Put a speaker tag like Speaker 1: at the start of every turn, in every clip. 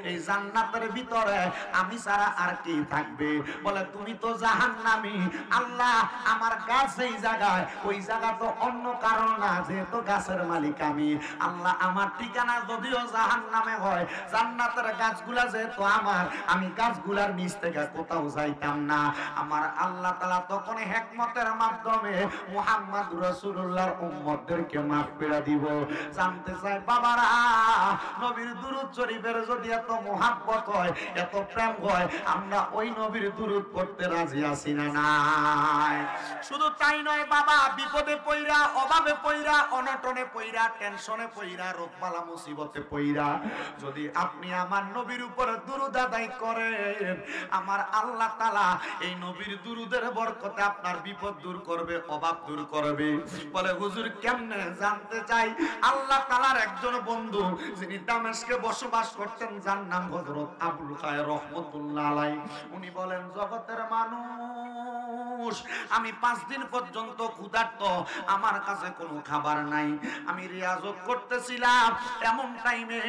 Speaker 1: এই জান্নাতের ভিতরে আমি ছাড়া আর কি থাকবে? বলে তুমি তো জাহান্নামী। আল্লাহ আমার গাছ এই জায়গায়, ওই জায়গা তো অন্য কারণ না, যেহেতু গাছের মালিক আমি। আল্লাহ আমার ঠিকানা যদিও জাহান্নামে হয়, জান্নাতের গাছগুলা যেহেতু আমার, আমি গাছগুলার নিচ থেকে কোথাও যাইতাম না। আমার আল্লাহ তাআলা তখন হিকমতের মাধ্যমে মুহাম্মদ রাসূলুল্লাহর উম্মতদেরকে মাফ করে দিব। জানতে চাই বাবারা, নবীর দুরূদ শরীফের যদি এত মুহাব্বত হয়, এত প্রেম হয়, আমরা ওই নবীর দুরূদ পড়তে রাজি আছি না নাই? শুধু তাই নয় বাবা, বিপদে পইরা, অভাবে পইরা, অনটনে পইরা, টেনশনে পইরা, রোগবালা মুসিবতে পইরা যদি আপনি আমার নবীর উপরে দুরূদ আদায় করেন, আমার আল্লাহ তাআলা এই নবীর দুরূদের বরকতে আপনার বিপদ দূর করবে, অভাব দূর করবে। বলে হুজুর কেমনে? জানতে চাই। আল্লাহ তাআলার একজন বন্ধু যিনি দামেস্কে বসবাস করতেন, যার নাম হযরত আবুল খায়ের রহমাতুল্লাহ আলাইহি, উনি বলেন জগতের মানুষ, আমি 5 দিন পর্যন্ত ক্ষুধার্ত, আমার কাছে কোনো খাবার নাই। আমি রিয়াজত করতেছিলাম, এমন টাইমে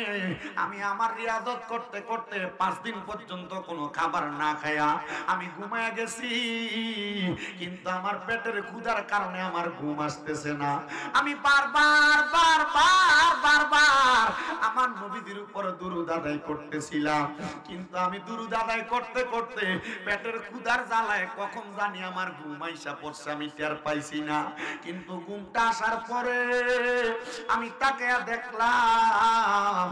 Speaker 1: আমি আমার রিয়াজত করতে করতে 5 দিন পর্যন্ত কোনো খাবার না খায়া আমি ঘুমায় গেছি, কিন্তু আমার পেটের ক্ষুধার কারণে আমার ঘুম আসতেছে না। আমি বারবার আমার নবীদের উপর দুরূদ আদায় করতেছিলাম, কিন্তু আমি দুরূদ আদায় করতে করতে পেটের ক্ষুধার জ্বালায় কখন জানি আমার ঘুম আইসা পড়ছে, আমি টের পাইছি না। কিন্তু ঘুমটা আসার পরে আমি তাকে দেখলাম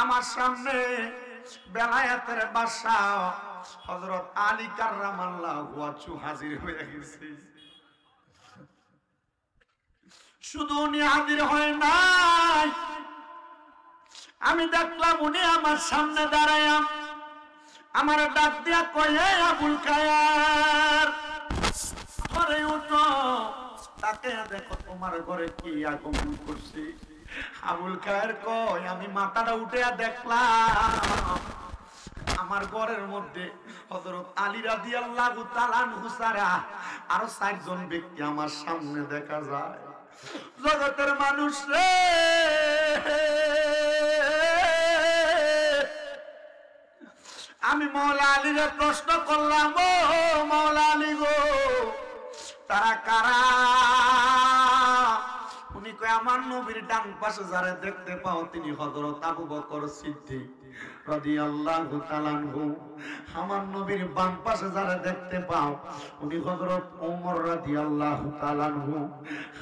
Speaker 1: আমার সামনে বেলায়েতের বাদশা হযরত আলী কাররামাল্লাহু ওয়াজহু হাজির হয়ে গেছে। শুধু উনি হাজির হয় নাই, আমি দেখলাম উনি আমার সামনে দাঁড়ায়া আমার ডাক দিয়া কয়ে, আবুল খায়ের ঘরে উঠো, তাকে দেখো তোমার ঘরে কি আগমন করছে। আবুল খায়ের কয়, আমি মাথাটা উঠে দেখলাম আমার ঘরের মধ্যে হযরত আলী রাদিয়াল্লাহু তাআলা আনহু ছাড়া আরো 4 জন ব্যক্তি আমার সামনে দেখা যায়। জগতের মানুষ রে, আমি মাওলা আলীরে প্রশ্ন করলাম, ও মাওলা আলী গো, তারা কারা? উনি কয়, আমার নবীর ডান পাশে যারা দেখতে পাও তিনি হযরত আবু বকর সিদ্দিক রাদিয়াল্লাহু তাআলা আনহু। আমার নবীর বাম পাশে যারা দেখতে পাও উনি হযরত ওমর রাদিয়াল্লাহু তাআলা আনহু।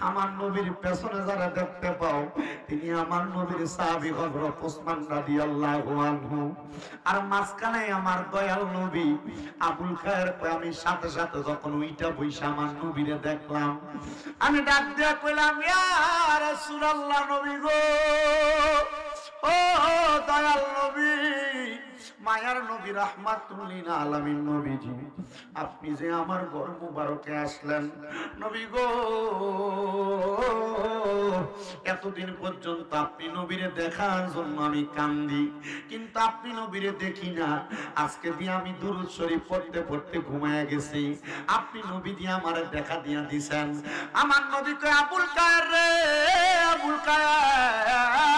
Speaker 1: আমার নবীর পেছনে যারা দেখতে পাও তিনি আমার নবীর সাহাবী হযরত ওসমান রাদিয়াল্লাহু আনহু। আর মাঝখানে আমার দয়াল নবী আবুল খায়ের। আমি সাথে সাথে যখন ওইটা বইসা আমার নবীরে দেখলাম, আমি ডাক দিয়ে কইলাম, ইয়া রাসূলুল্লাহ, নবী গো, ও দয়াল নবী, মায়ার নবী, রাহমাতুল লিল আলামিন নবীজি, আপনি যে আমার ঘর মুবারকে আসলেন নবী গো, এতদিন পর্যন্ত আপনি নবীরে দেখার জন্য আমি কান্দি, কিন্তু আপনি নবীরে দেখি না। আজকে দিয়ে আমি দুরূদ শরীফ পড়তে পড়তে ঘুমায়া গেছি, আপনি নবী দিয়ে আমার দেখা দিয়া দিছেন। আমার নবী কয়, আবুল খায়ের রে, আবুল খায়ের,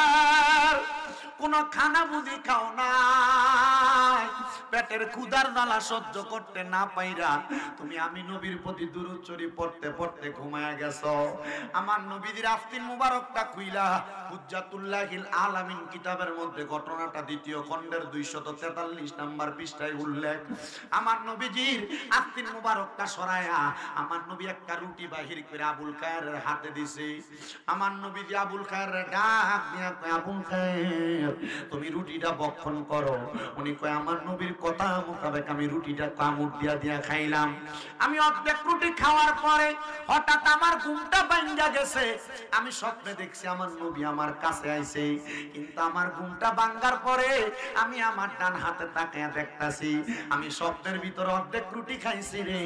Speaker 1: কোন খানা বুঝি খাও নাই, পেটের ক্ষুধার জ্বালা সহ্য করতে না পাইরা তুমি আমি নবীর প্রতি দুরূদ শরীফ পড়তে পড়তে ঘুমায়া গেছো। আমার নবীর আফতিন মুবারকটা খুইলা হুজ্জাতুল্লাহিল আলামিন কিতাবের মধ্যে ঘটনাটা 2য় খণ্ডের 243 নম্বর পৃষ্ঠায় উল্লেখ। আমার নবীজির আফতিন মুবারকটা সরায়া আমার নবী একটা রুটি বাহির করে আবুল খায়েরের হাতে দিছে। আমার নবীজি আবুল খায়েরের ডাক দিয়া কয়, আবুল খায়ের, তুমি রুটিটা ভক্ষণ করো। উনি কয়, আমার নবীর কথা মোতাবেক আমি রুটিটা কামড় দিয়া দিয়া খাইলাম। আমি অর্ধেক রুটি খাওয়ার পরে হঠাৎ আমার ঘুমটা ভাঙ্গা গেছে। আমি স্বপ্নে দেখছি আমার নবী আমার কাছে আইছে, কিন্তু আমার ঘুমটা ভাঙ্গার পরে আমি আমার ডান হাতে তাকিয়ে দেখতাছি আমি স্বপ্নের ভিতর অর্ধেক রুটি খাইছি রে,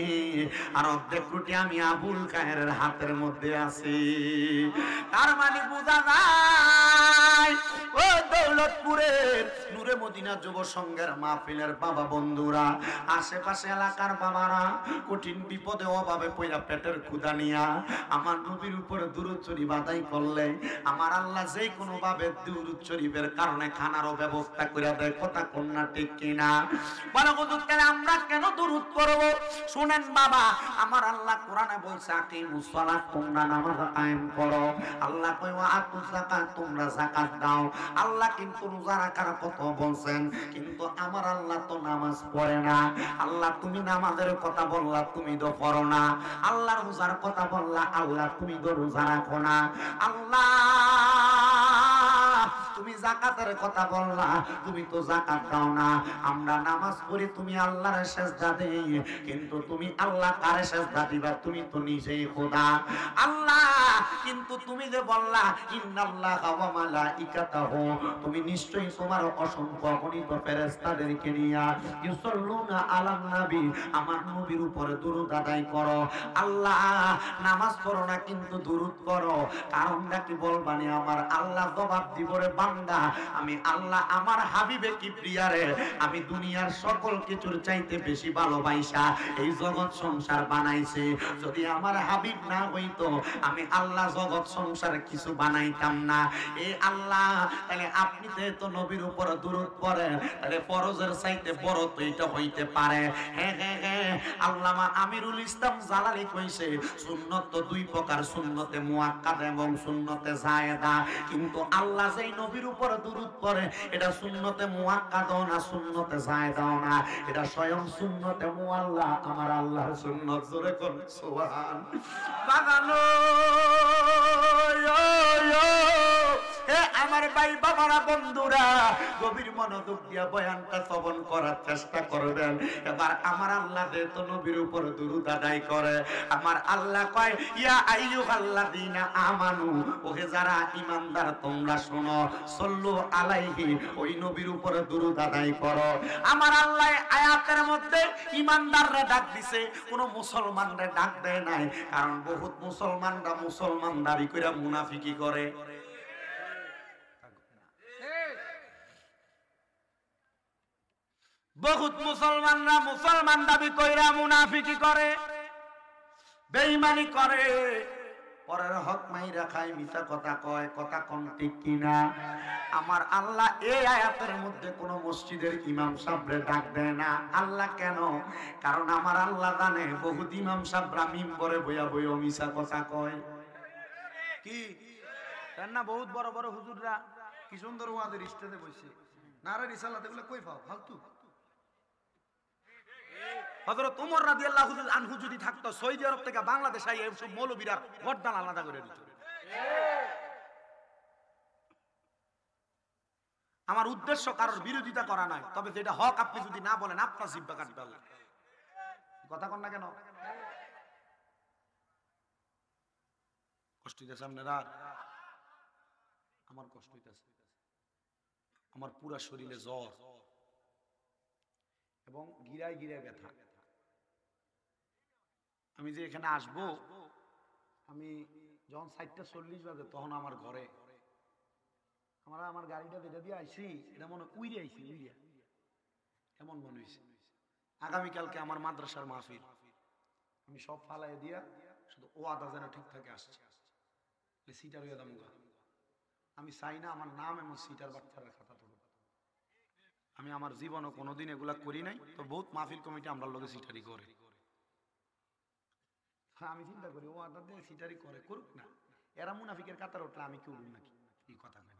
Speaker 1: আর অর্ধেক রুটি আমি আবুল খায়েরের হাতের মধ্যে আছে। তার মানে বোঝা যায় ও দৌলতপুরের নূরে মদিনা যুব সংঘের মাহফিলের বাবা বন্ধুরা, আশেপাশে এলাকার বাবারা, কঠিন বিপদে অভাবে পয়লা পেটের ক্ষুধা নিয়া আমার নবীর উপর দুরূদ শরীফ আদায় করলে আমার আল্লাহ যে কোনো ভাবে দুরূদ শরীফের কারণে খানারও ব্যবস্থা করে দেয়। কথা কোন না ঠিক কিনা? বলো হুজুর তাহলে আমরা কেন দুরূদ করব? শুনেন বাবা, আমার আল্লাহ কোরআনে বলছে আকিমুস সালাত, তোমরা নামাজ কায়েম করো। আল্লাহ কয় ওয়া আতুজ যাকাত, তোমরা যাকাত দাও। আল্লাহ কিন্তু রোজা রাখার কথা বলছেন, কিন্তু আমার আল্লাহ তো নামাজ পড়ে না। আল্লাহ তুমি নামাজের কথা বললা, তুমি তো পড়ো না। আল্লাহ রোজার কথা বললা, আল্লাহ তুমি তো রোজা রাখো না। আল্লাহ তুমি যাকাতের কথা বললা, তুমি তো যাকাত দাও না। আমরা নামাজ পড়ি, তুমি আল্লাহর সিজদা দেই, কিন্তু তুমি আল্লাহ কারে সিজদা দিবা? তুমি তো নিজেই খোদা। আল্লাহ কিন্তু তুমি যে বললা ইন্নাল্লাহা ওয়া মালাইকাতাহু, তুমি নিশ্চয়ই তোমার অসংখ্য গণিত ফেরেশতাদেরকে নিয়া ইউসাল্লুনা আলান নবী, আমার নবীর উপরে দুরূদ আদায় করো। আল্লাহ নামাজ পড়ো না কিন্তু দুরূদ করো, কারণটা কি বলবানি? আমার আল্লাহ জবাব দিব রে বান্দা, আমি আল্লাহ আমার হাবিবে কিবরিয়ারে আমি দুনিয়ার সকল কিছুর চাইতে বেশি ভালোবাসা এই জগৎ সংসার বানাইছে। যদি আমার হাবিব না হইতো আমি আল্লাহ জগৎ সংসার কিছু বানাইতাম না। এই আল্লাহ তাহলে আপনি তো নবীর উপর দুরূদ পড়েন, তাহলে ফরজের চাইতে বড় তো এটা হইতে পারে? হ্যাঁ হ্যাঁ হ্যাঁ, আল্লামা আমিরুল ইসলাম জালালি কইছে সুন্নত তো দুই প্রকার, সুন্নতে মুআক্কাদা এবং সুন্নতে জায়েদা। কিন্তু আল্লাহ যেই নবীর উপর দুরূদ পড়ে এটা সুন্নতে মুআক্কাদাও না, সুন্নতে জায়েদাও না, এটা স্বয়ং সুন্নতে মুআল্লা, আমার আল্লাহর সুন্নত। জোরে কোন সুবহান। বাগানো আমার ভাই বাবারা বন্ধুরা, গভীর মনোযোগ দিয়া বয়ানটা শ্রবণ করার চেষ্টা করবেন। এবার আমার আল্লাহ যেহেতু নবীর উপর দুরূদ আদায় করে, আমার আল্লাহ কয় ইয়া আইয়ুহাল্লাযীনা আমানু, ওহে যারা ঈমানদার তোমরা শোনো, সাল্লু আলাইহি, ওই নবীর উপর দুরূদ আদায় করো। আমার আল্লাহ আয়াতের মধ্যে ঈমানদাররা ডাক দিছে, কোন মুসলমানরা ডাক দেয় নাই। কারণ বহুত মুসলমানরা মুসলমান দাবি কইরা মুনাফিকি করে। বহুত মুসলমানরা মুসলমান দাবি কইরা মুনাফিকি করে, বেঈমানি করে, পরের হক মাইরা খায়, মিছা কথা কয়। কথা কোন ঠিক কিনা? আমার আল্লাহ এই আয়াতের মধ্যে কোন মসজিদের ইমাম সাহেবরে ডাক দেয় না। আল্লাহ কেন? কারণ আমার আল্লাহ জানে বহুত ইমাম সাহেবরা মিম্বরে বইয়া বইয়া মিছা কথা কয়। কি জান না? বহুত বড় বড় হুজুররা কি সুন্দর ওয়াজের স্টেজে বসে নারে রিসালাত এগুলো কই পাও? ফালতু। হযরত ওমর রাদিয়াল্লাহু আনহু যদি থাকতো, সৌদি আরব থেকে বাংলাদেশে আইয়া এসব মৌলবীরা গর্দান আলাদা করে দিত। আমার উদ্দেশ্য কারোর বিরোধিতা করা নাই, তবে যেটা হক আপনি যদি না বলেন আপনার জিহ্বা কাটবে আল্লাহ। কথা কন না কেন? কষ্ট হইতেছে আপনারা? আমার কষ্ট হইতেছে। আমার পুরা শরীরে জ্বর এবং গিরায় গিরায় ব্যথা। আমি যে এখানে আসবো, আমি যখন 4:40 বাজে তখন আমার ঘরে আমার গাড়িটা যেটা দিয়ে আইছি এটা মনে উইরে আইছি, উইরিয়া এমন মনে হয়েছে। আগামীকালকে আমার মাদ্রাসার মাহফিল, আমি সব ফালাই দিয়া শুধু ও আদা যেন ঠিক থাকে আসছে, সিটার হইয়া দাম। আমি চাই না আমার নাম এমন সিটার বাচ্চারা খাতা তুলব। আমি আমার জীবনে কোনোদিন এগুলা করি নাই, তো বহুত মাহফিল কমিটি আমরা লোকে সিটারি করে। আমি চিন্তা করি ও আদা দিয়ে সিটারি করে, করুক না, এরা মুনাফিকের কাতার উঠলে আমি কি উঠুন নাকি? এই কথা নাই,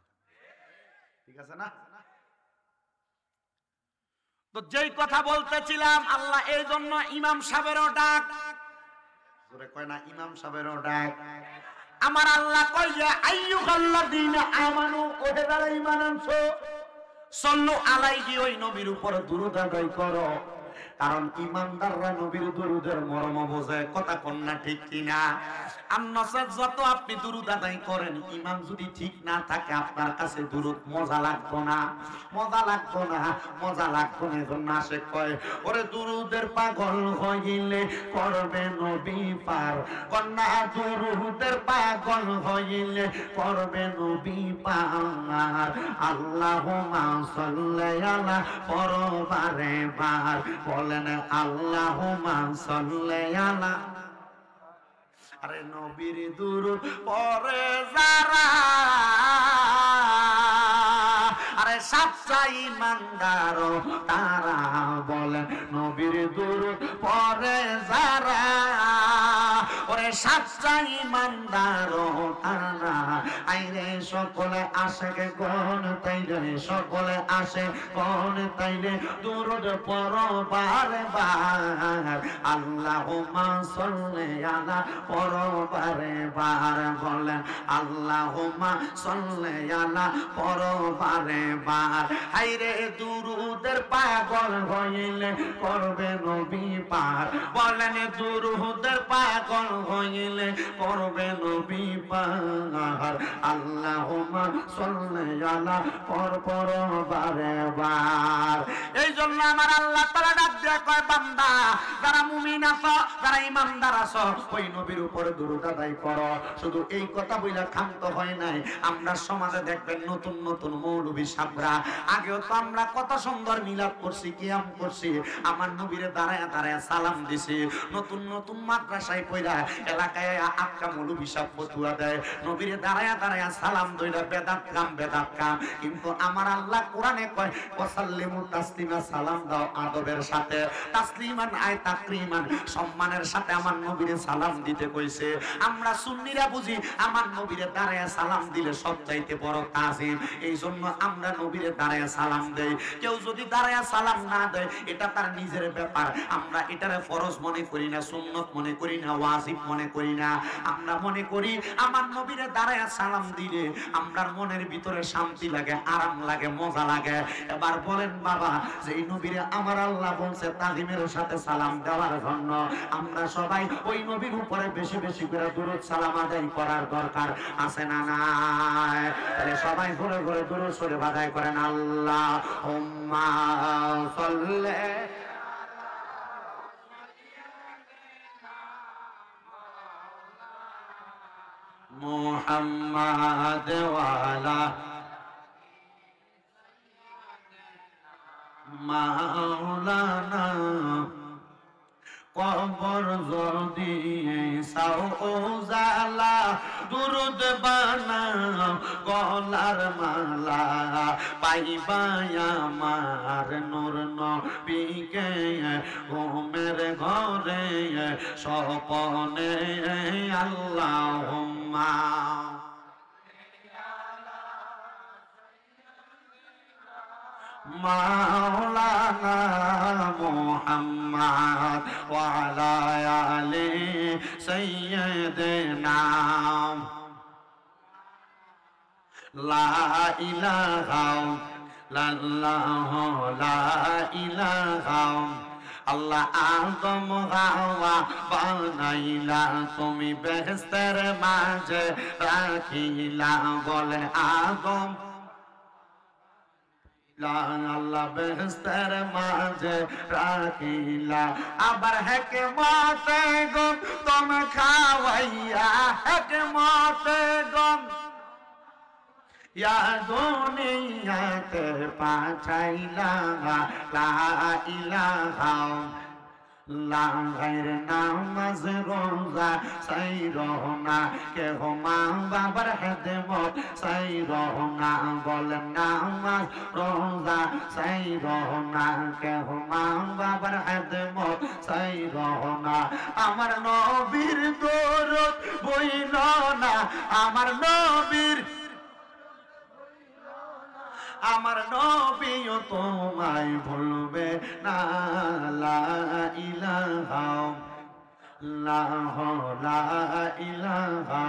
Speaker 1: ঠিক আছে না? তো যেই কথা বলতেছিলাম, আল্লাহ এই জন্য ইমাম সাহেবেরও ডাক জোরে কয় না, ইমাম সাহেবেরও ডাক। আমার আল্লাহ কয় যে আইয়ুহাল্লাযীনা আমানু, ওহে যারা ঈমান আনছো, সাল্লু আলাইহি, ওই নবীর উপর দুরূদ আদায় করো। কারণ ইমানদাররা নবীর দুরুদের মর্ম বোঝে। কথা কোন না ঠিক কিনা? আন্নাসার যত আপনি দুরুদ আদায় করেন, ইমান যদি ঠিক না থাকে আপনার কাছে দুরুদ মজা লাগতো না, মজা লাগতো না, মজা লাগতো না। এজন্য আশিক কয় ওরে দুরুদের পাগল হইলে করবে নবী পার, কন্যা দুরুদের পাগল হইলে করবে নবী পার। আল্লাহুম্মা সাল্লি আলা পরবারে বার, বলেন আল্লাহুম্মা সাল্লি আলা। আরে নবীর দুরূদ পড়ে যারা, আরে সাচ্চা ঈমানদার তারা, বলেন নবীর দুরূদ পড়ে যারা, ওরে সাচ্চা ঈমানদার তারা। আইরে সকলে আসে কোন তাইলে, সকলে আসে কোন তাইলে দুরূদ পড়ো বারে বার। আল্লাহুম্মা সাল্লি আলা পড়ো বারে বার, বলেন আল্লাহুম্মা সাল্লি আলা পড়ো বারে বার। হাইরে দুরূদের পাগল হইলে করবে নবী পার, বলেন দুরূদের পাগল হইলে করবে নবী পার। আল্লাহুম্মা সাল্লি আলা পড়ো বারে বার। এই জন্য আমার আল্লাহ তাআলা ডাক দিয়া কয় বান্দা, যারা মুমিন আছো, যারা ঈমানদার আছো, ওই নবীর উপরে দুরূদ আদায় করো। শুধু এই কথা বইলা ক্ষান্ত হয় নাই। আমরা সমাজে দেখবেন নতুন নতুন মৌলবী সাবরা, আগেও তো আমরা কত সুন্দর মিলাদ করছি, কিয়াম করছি, আমার নবীরে দাঁড়ায় দাঁড়ায় সালাম দিছি। নতুন নতুন মাদ্রাসায় পড়া এলাকায় আটকা মৌলবী সাহেব ফতুয়া দেয়, নবীরে দাঁড়ায় দাঁড়ায় সালাম দইলা বেদাত কাম, বেদাত কাম। কিন্তু আমার আল্লাহ কোরআনে কয় ওয়াসাল্লিমু তাসলিমা, সালাম দাও আদবের সাথে, তাসলিমান আয় তাকরিমান, সম্মানের সাথে আমার নবীরে সালাম দিতে কইছে। আমরা সুন্নিরা বুঝি আমার নবীরে দাঁড়ায় সালাম দিলে সবচাইতে বড় তাজিম, এই জন্য আমরা নবীরে দাঁড়ায় সালাম দেই। কেউ যদি দাঁড়ায় সালাম না দেয় এটা তার নিজের ব্যাপার। আমরা এটারে ফরজ মনে করি না, সুন্নত মনে করি না, ওয়াজিব মনে করি না। আমরা মনে করি আমার নবীরে দাঁড়ায় সালাম দিলে আমরার মনের ভিতরে শান্তি লাগে, আরাম লাগে, মজা লাগে। এবার বলেন বাবা, যে এই নবীরে আমার আল্লাহ বলছে তাজিমের সাথে সালাম দেওয়ার জন্য, আমরা সবাই ওই নবীর উপরে বেশি বেশি করে দুরূদ সালাম আদায় করার দরকার আছে না নাই? তাহলে সবাই ঘুরে ঘুরে দুরূদ শরীফ আদায় করেন। আল্লাহুম্মা সাল্লি মুহাম্মাদ ওয়া আলা মাওলানা। কবর যদি সাও জালা, দুরূদ বানাও গলার মালা, পাইবাই আমার নূর নবীকে ঘুমের ঘরে স্বপনে। আল্লাহুম্মা মাওলানা মুহাম্মদ ওয়া আলা আলি সাইয়্যিদিনা। লা ইলাহা ইল্লাল্লাহু, লা ইলাহা আল্লাহ। আদম হাওয়া বানাইলা তুমি বেহেশতের মাঝে রাখিলা, বলে আদম আল্লাহ বেহেশতের মাঝে রাখিলা। আবার হিকমতে গম তুমি খাওয়াইয়া, হিকমতে গম ইয়া দুনিয়াতে পাঠাইলা। লা ইলাহা লা গায়র নামাজ রোজা সাইরোনা, কে হো মা বাবার খেদমত সাইরোনা, বলেন নামাজ রোজা সাইরোনা, কে হো মা বাবার খেদমত সাইরোনা। আমার নবীর দরুদ বইলো না, আমার নবীর, আমার নবীও তোমায় ভুলবে না। লা ইলাহা ইল্লাল্লাহু, লা ইলাহা।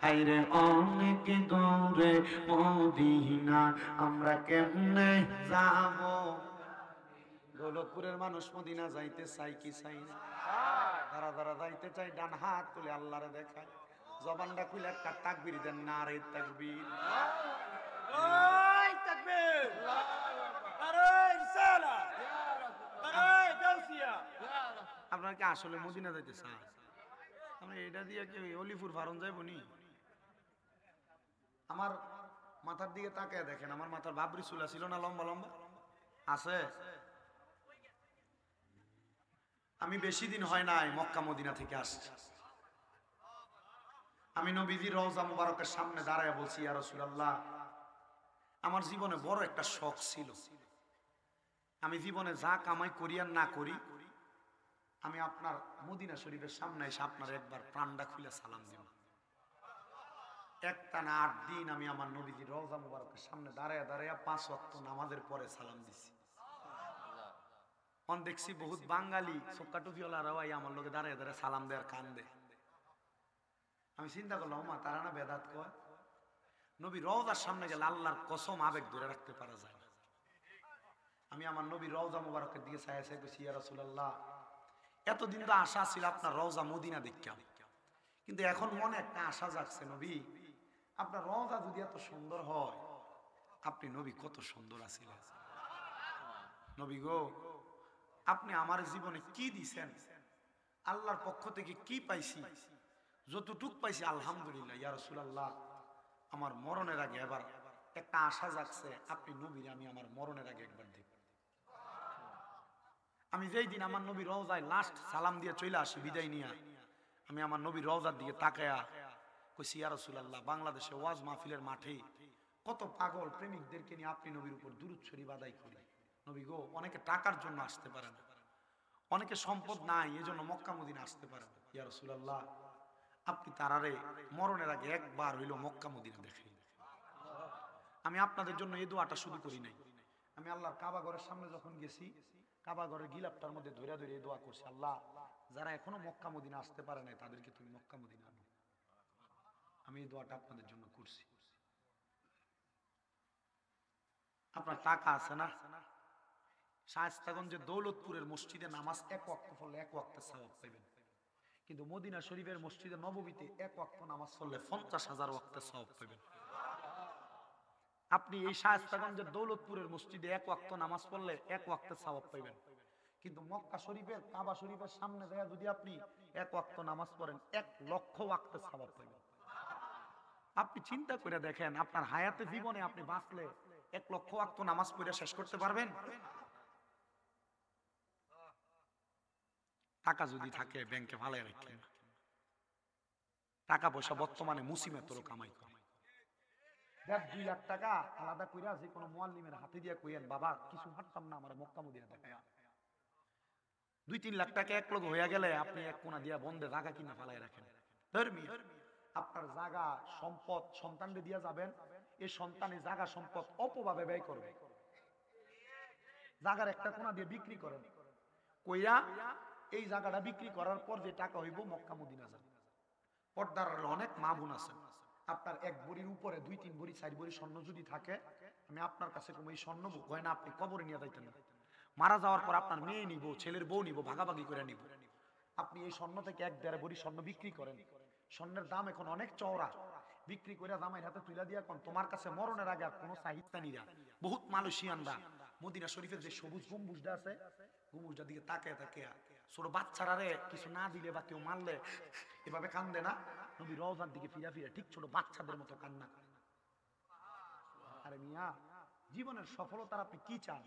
Speaker 1: হায়রে অনেক দূরে মদিনা, আমরা কেমনে যাব? দৌলতপুরের মানুষ মদিনা যাইতে চাই কি চাই না? যারা যারা যাইতে চাই ডান হাত তুলে আল্লাহরে দেখায়, জবানটা খুলে একটা তাকবীর দেন, নারে তাকবীর। আপনার কি আসলে মদিনা যাইতে চান? আমরা এটা দিয়ে কি অলিপুর ফারন যাইব নি? আমার মাথার দিকে তাকায় দেখেন, আমার মাথার বাবরি চুলা ছিল না লম্বা লম্বা? আছে। আমি বেশি দিন হয় নাই মক্কা মদিনা থেকে আসছি। আমি নবীজি রওজা মুবারকের সামনে দাঁড়ায় বলছি, ইয়া রাসূলুল্লাহ, আমার জীবনে বড় একটা শখ ছিল, আমি জীবনে যা কামাই করি আর না করি, আমি আপনার মদিনা শরীফের সামনে এসে আপনার একবার প্রাণটা খুলে সালাম দিব। একটানা 8 দিন আমি আমার নবীজির রওজা মুবারকের সামনে দাঁড়ায় দাঁড়ায় 5 ওয়াক্ত নামাজের পরে সালাম দিছি। অন দেখছি বহুত বাঙালি সোক্কা টুপিওয়ালারাও আমার লোকে দাঁড়ায় দাঁড়ায় সালাম দেওয়ার কান্দে। আমি চিন্তা করলাম, মা তারা না বেদাত কয়? নবী রওজার সামনে গেলে আল্লাহর কসম আবেগ ধরে রাখতে পারা যায় না। আমি আমার নবী রওজা মুবারকের দিকে চাই চাই কইছি, ইয়া রাসূলুল্লাহ, এতদিন তো আশা ছিল আপনার রওজা মদিনা দেখতাম, কিন্তু এখন মনে একটা আশা জাগছে, নবী আপনার রওজা যদি এত সুন্দর হয়, আপনি নবী কত সুন্দর আছিলেন। নবী গো, আপনি আমার জীবনে কি দিছেন, আল্লাহর পক্ষ থেকে কি পাইছি, যতটুক পাইছি আলহামদুলিল্লাহ। ইয়া রাসূলুল্লাহ, আমার মরণের আগে এবার একটা আশা জাগছে, আপনি নবীর আমি আমার মরণের আগে একবার দেখব। আমি যেই দিন আমার নবী রওজায় লাস্ট সালাম দিয়ে চলে আসি বিদায় নিয়ে, আমি আমার নবী রওজার দিকে তাকায়া কইছি, ইয়া রাসূলুল্লাহ, বাংলাদেশে ওয়াজ মাহফিলের মাঠে কত পাগল প্রেমিকদেরকে নিয়ে আপনি নবীর উপর দুরূদ শরীফ আদায় করি। নবী গো, অনেকে টাকার জন্য আসতে পারে না, অনেকে সম্পদ নাই এজন্য মক্কা মদিনা আসতে পারে না। ইয়া রাসূলুল্লাহ, আপনি তারারে মরণের আগে একবার হইল মক্কা মদিনা দেখেন। আমি আপনাদের জন্য এই দোয়াটা শুধু করি নাই, আমি আল্লাহর কাবা ঘরের সামনে যখন গেছি, কাবা ঘরের গিলাপটার মধ্যে ধরে ধরে এই দোয়া করছি, আল্লাহ যারা এখনো মক্কা মদিনা আসতে পারে না তাদেরকে তুমি মক্কা মদিনা আনো। আমি এই দোয়াটা আপনাদের জন্য করছি। আপনার টাকা আছে না? শায়েস্তাগঞ্জের দৌলতপুরের মসজিদে নামাজ 1 ওয়াক্ত পড়লে 1 ওয়াক্তের সওয়াব পাবেন, কিন্তু মদিনা শরীফের মসজিদে নববীতে 1 ওয়াক্ত নামাজ পড়লে 50,000 ওয়াক্তের সওয়াব পাবেন। আপনি এই শায়েস্তাগঞ্জের দৌলতপুরের মসজিদে 1 ওয়াক্ত নামাজ পড়লে 1 ওয়াক্তের সওয়াব পাবেন, কিন্তু মক্কা শরীফের কাবা শরীফের সামনে যায় যদি আপনি 1 ওয়াক্ত নামাজ পড়েন 1 লক্ষ ওয়াক্তের সওয়াব পাবেন। আপনি চিন্তা করে দেখেন, আপনার হায়াতে জীবনে আপনি বাঁচলে 1 লক্ষ ওয়াক্ত নামাজ পড়ে শেষ করতে পারবেন? টাকা যদি থাকে ব্যাংকে ভালো রাখেন, টাকা পয়সা বর্তমানে মুসিবতেরও কামাই করে। 1.5-2 লাখ টাকা আলাদা কইরা যে কোনো মুআল্লিমের হাতে দিয়ে কইেন, বাবা কিছু হাঁটতাম না আমার মক্কা মদিনা দেখায়া। 2-3 লাখ টাকা এক লগে হইয়া গেলে আপনি এক কোনা দিয়া বন্ধে জায়গা কিনা ফালাই রাখেন। ধর্মী আপনার জায়গা সম্পদ সন্তানকে দিয়া যাবেন, এই সন্তানের জায়গা সম্পদ অপভাবে ব্যয় করবে। জায়গার একটা কোনা দিয়ে বিক্রি করেন, কইরা এই জায়গাটা বিক্রি করার পর যে টাকা হইব মক্কা মদিনা যাবে। পর্দার অনেক মা বোন আছেন, আপনার 1 ভরির উপরে 2-3 ভরি 4 ভরি স্বর্ণ যদি থাকে, আমি আপনার কাছে কোনো এই স্বর্ণ গয়না আপনি কবরে নিয়ে যাইতেন না। মারা যাওয়ার পর আপনার মেয়ে নিব, ছেলের বউ নিব, ভাগাভাগি করে নিব। আপনি এই স্বর্ণ থেকে 1-1.5 ভরি স্বর্ণ বিক্রি করেন, স্বর্ণের দাম এখন অনেক চওড়া, বিক্রি করে জামাইয়ের হাতে তুলে দিয়া কোন তোমার কাছে মরণের আগে আর কোনো সাহিত্যানীরা বহুত মালয়েশিয়ানরা মদিনা শরীফের যে সবুজ গম্বুজটা আছে, গম্বুজটা দিকে তাকায় তাকায় ছোট বাচ্চারা রে কিছু না দিলে বা কেউ মারলে এভাবে কান্দে না, নবী রওজার দিকে ফিরা ফিরা ঠিক ছোট বাচ্চাদের মতো কান্না করে। আরে মিয়া, জীবনের সফলতার আপনি কি চান?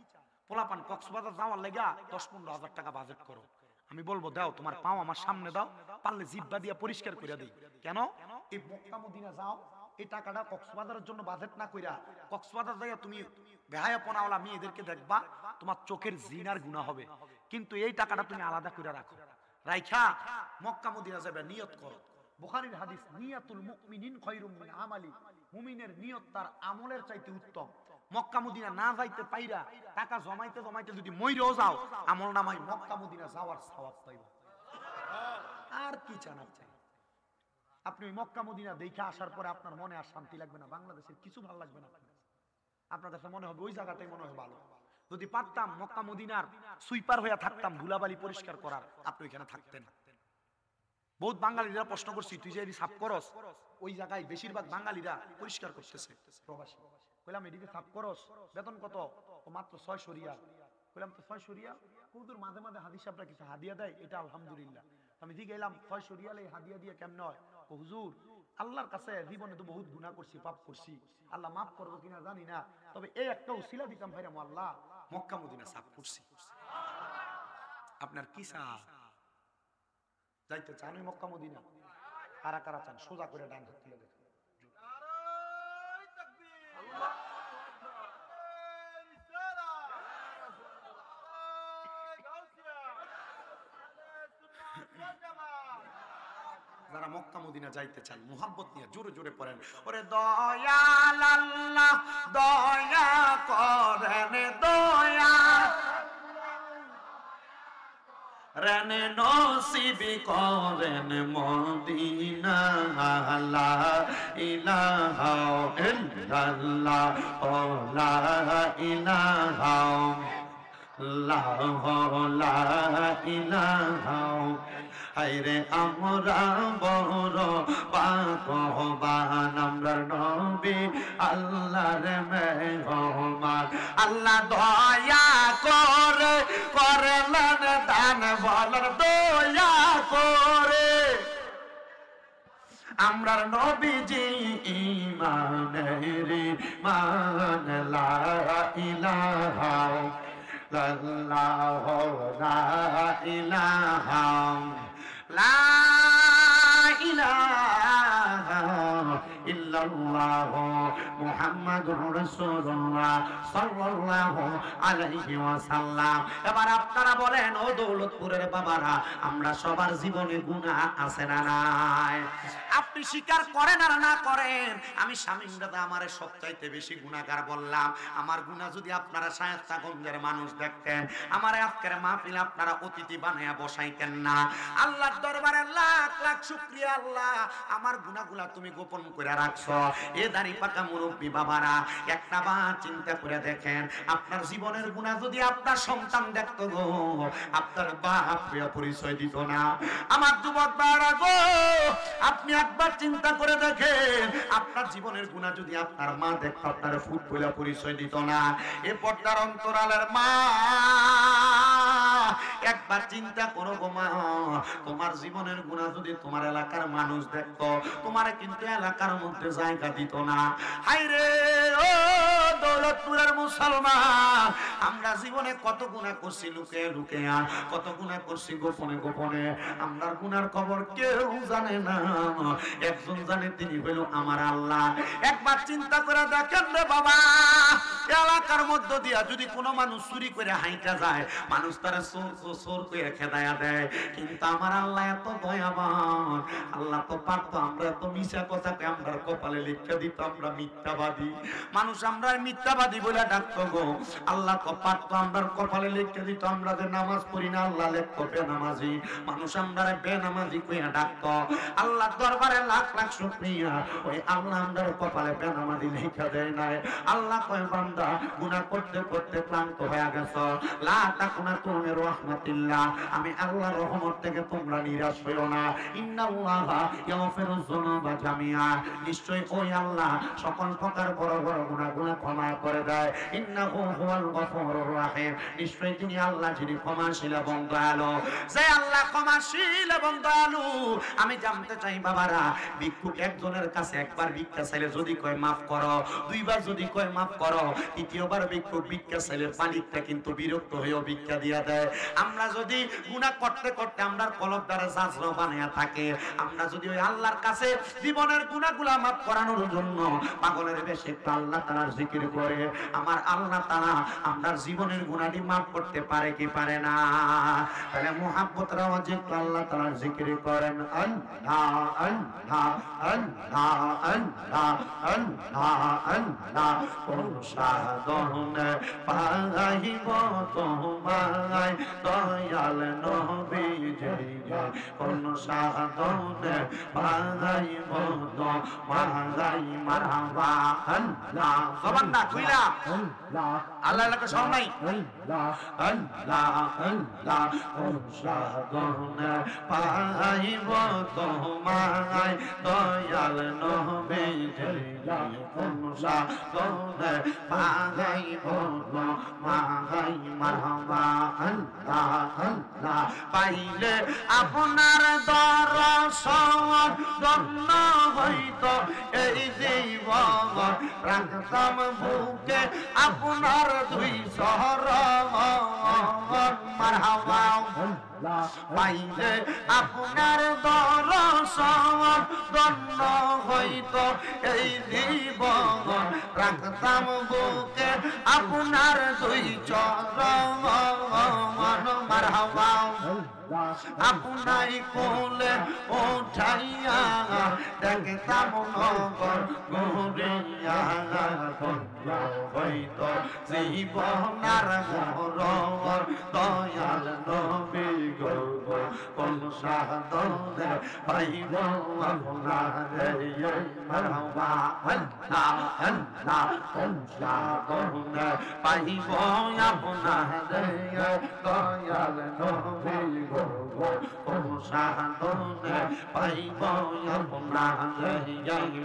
Speaker 1: পোলাপান কক্সবাজার যাওয়ার লেগা 10-15 হাজার টাকা বাজেট করো, আমি বলবো দাও তোমার পাও আমার সামনে দাও, পারলে জিব্বা দিয়া পরিষ্কার করে দিই। কেন? এই মক্কা মদিনা যাও, এই টাকাটা কক্সবাজারের জন্য বাজেট না কইরা কক্সবাজার যাইয়া তুমি বেহায়াপনাওয়ালা মেয়েদেরকে দেখবা, তোমার চোখের জিনার গুনাহ হবে, কিন্তু এই টাকাটা তুমি আলাদা করে রাখো, রাইখা মক্কা মদিনা যাবে, নিয়ত করো। বুখারীর হাদিস, নিয়াতুল মুমিনিন খায়রুম মিন আমালি, মুমিনের নিয়ত তার আমলের চাইতে উত্তম। মক্কা মদিনা না যাইতে পাইরা টাকা জমাইতে জমাইতে যদি মইরেও যাও, আমল নামায় মক্কা মদিনা যাওয়ার সওয়াব পাইবা। আর কি চান আপনি? আপনি ওই মক্কা মদিনা দেখে আসার পরে আপনার মনে আর শান্তি লাগবে না, বাংলাদেশের কিছু ভালো লাগবে না, আপনার কাছে মনে হবে ওই জায়গাটাই মনে হয় ভালো। যদি পারতাম মক্কা মদিনার সুইপার হয়ে থাকতাম, ধুলাবালি পরিষ্কার করার, আপনি ওইখানে থাকতেন। বহুত বাঙালিরা প্রশ্ন করছি, তুই যে সাফ করস ওই জায়গায় বেশিরভাগ বাঙালিরা পরিষ্কার করতেছে প্রবাসী। কইলাম এদিকে সাফ করস, বেতন কত? ও মাত্র 600 রিয়াল। কইলাম তো 600 রিয়াল, হুজুর মাঝে মাঝে হাদিস সাহেবরা কিছু হাদিয়া দেয়, এটা আলহামদুলিল্লাহ। আমি দিকে এলাম 600 রিয়াল এই হাদিয়া দিয়ে কেমন হয়? ও হুজুর আল্লাহর কাছে জীবনে তো বহুত গুনাহ করছি, পাপ করছি, আল্লাহ মাফ করবে কিনা জানি না, তবে এই একটা উসিলা দিতাম ভাইরা আল্লাহ মক্কা মদিনা সাফ করছি। আপনার কি চান? যাইতে চান ওই মক্কা মদিনা? কারা কারা চান? সোজা করে ডান হাত তুলে দেখুন। যারা মক্কা মদিনা যাইতে চান মুহাব্বত নিয়ে জোরে জোরে পড়েন, ওরে দয়াল আল্লাহ দয়া করেন, দয়া রানে নসিব করেন মদিনা, লা ইলাহা ইল্লাল্লাহ লা ইলাহা লা ইলাহা। হায়রে আমরা বড় পাকবান, আমরা নবী আল্লাহর মেহমান। আল্লাহ দয়া করে করলেন দান, বলার দয়া করে আমরার নবীজি ইমানের মান, লা ইলাহা ইল্লাল্লাহ লা ইলাহা লা ইলাহা ইল্লাল্লাহ মুহাম্মাদুর রাসূলুল্লাহ সাল্লাল্লাহু আলাইহি ওয়াসাল্লাম। এবার আপনারা বলেন, ও দৌলতপুরের বাবারা, আমরা সবার জীবনে গুনাহ আছে না নাই? আপনি স্বীকার করেন আর না করেন, আমি স্বামীনদাদা আমারে সবচাইতে বেশি গুনাহগার বললাম। আমার গুনাহ যদি আপনারা শায়েস্তাগঞ্জের মানুষ দেখতেন, আমার আজকের মাহফিল আপনারা অতিথি বানায়া বসাইতেন না। আল্লাহর দরবারে লাখ লাখ শুকরিয়া, আল্লাহ আমার গুনাহগুলা তুমি গোপন করে রাখছো। এ দাড়ি পাকা মুরব্বী বাবারা, একটা বার চিন্তা করে দেখেন, আপনার জীবনের গুনাহ যদি আপনার সন্তান দেখতো গো, আপনার বাপ পরিচয় দিত না। আমার যুবক বাবারা গো, আপনি একবার চিন্তা করে দেখেন, আপনার জীবনের গুনাহ যদি আপনার মা দেখতো, আপনার ফুটবলা পরিচয় দিত না। এ পর্দার অন্তরালের মা, একবার চিন্তা করো গো মা, তোমার জীবনের গুনাহ যদি তোমার এলাকার মানুষ দেখতো, তোমারে কিন্তু এলাকার মধ্যে জায়গা দিত না। হায়রে ও দৌলতপুরের মুসলমান, আমরা জীবনে কত গুনাহ করছি লুকে লুকে, কত গুনাহ করছি গোপনে গোপনে। আমরার গুনার খবর কেউ জানে না, একজন জানে, তিনি হইল আমার আল্লাহ। একবার চিন্তা করে দেখেন রে বাবা, এলাকার মধ্য দিয়া যদি কোনো মানুষ চুরি করে হাইটা যায়, মানুষ তারা চোর করে খেদায়া দেয়, কিন্তু আমার আল্লাহ এত দয়াবান, আল্লাহ তো পারতো আমরা তো মিশা কথাকে আমরা কপালে লিখে দিত, আমরা মিথ্যাবাদী মানুষ, আমরা মিথ্যাবাদী বলে ডাকতো গো। আল্লাহ তো পারতো আমরা কপালে লিখে দিত, আমরা যে নামাজ পড়ি না, আল্লাহ লিখতো বেনামাজি মানুষ, আমরা বেনামাজি কইয়া ডাকতো। আল্লাহ দরবারে লাখ লাখ শুকরিয়া, ওই আল্লাহ আমরা কপালে বেনামাজি লিখে দেয় নাই। আল্লাহ কয় বান্দা, গুনাহ করতে করতে ক্লান্ত হয়ে গেছো, লা তাকুনাতু মির রাহমাতিল্লাহ, আমি আল্লাহর রহমত থেকে তোমরা নিরাশ হইও না। ইন্নাল্লাহা ইয়াগফিরুয যুনুবা জামিআ, নিশ্চয় ওই আল্লাহ সকল প্রকার বড় বড় গুনাহগুলো ক্ষমা করে দেয়। ইন্নাহু হুয়াল গফুরুর রাহিম, নিশ্চয় তিনি আল্লাহ যিনি ক্ষমাশীল এবং দয়ালু। যে আল্লাহ ক্ষমাশীল এবং দয়ালু, আমি জানতে চাই বাবারা, ভিক্ষুক একজনের কাছে একবার ভিক্ষা চাইলে যদি কয় মাফ করো, দুইবার যদি কয় মাফ করো, তৃতীয়বার ভিক্ষুক ভিক্ষা চাইলে মালিকটা কিন্তু বিরক্ত হয়েও ভিক্ষা দিয়া দেয়। আমরা যদি গুনাহ করতে করতে আমরা কলব দ্বারা জাজরা বানায়া থাকে, আমরা যদি ওই আল্লাহর কাছে জীবনের গুনাহগুলো মাফ করানোর জন্য পাগলের বেশে আল্লাহ তাআলার জিকির করে, আমার আল্লাহ তাআলা আমাদের জীবনের গুনাহটি মাফ করতে পারে কি পারে না? তাহলে মুহাব্বত রাওয়াজে আল্লাহ তাআলার জিকির করেন, আল্লাহ আল্লাহ আল্লাহ আল্লাহ আল্লাহ আল্লাহ, সাধনে পাইব তোমায় দয়াল নবীজি কোন সাধনে পাইব তোমায় মারহাবা আল্লাহ জবান না কইলা আল্লাহ আল্লাহ কো শোন নাই আল্লাহ আল্লাহ কোন সাধনে পাইব তোমায় দয়াল নবীজি কোন সাধনে পাইব তোমায় মারহাবা আল্লাহ আল্লাহ পাইলে আপনার দর্শন ধন্য হইত এই জীবন রাখতাম বুকে আপনার দুই চরণ মারহাবা পাইলে আপনার দর্শন ধন্য হইত এই জীবন রাখতাম বুকে আপনার দুই চরণ মারহাবা আপনাই কোলে উঠাইয়া দেখতাম নগর ঘুরিয়া হইত জীবনার মরর দয়াল নবী গো কোন সাধনে পাইব আপনারে মারহাবা আল্লাহ আল্লাহ কোন সাধনে পাইব আপনারে দয়াল নবী গো কোন সাধনে পাইব আপনারে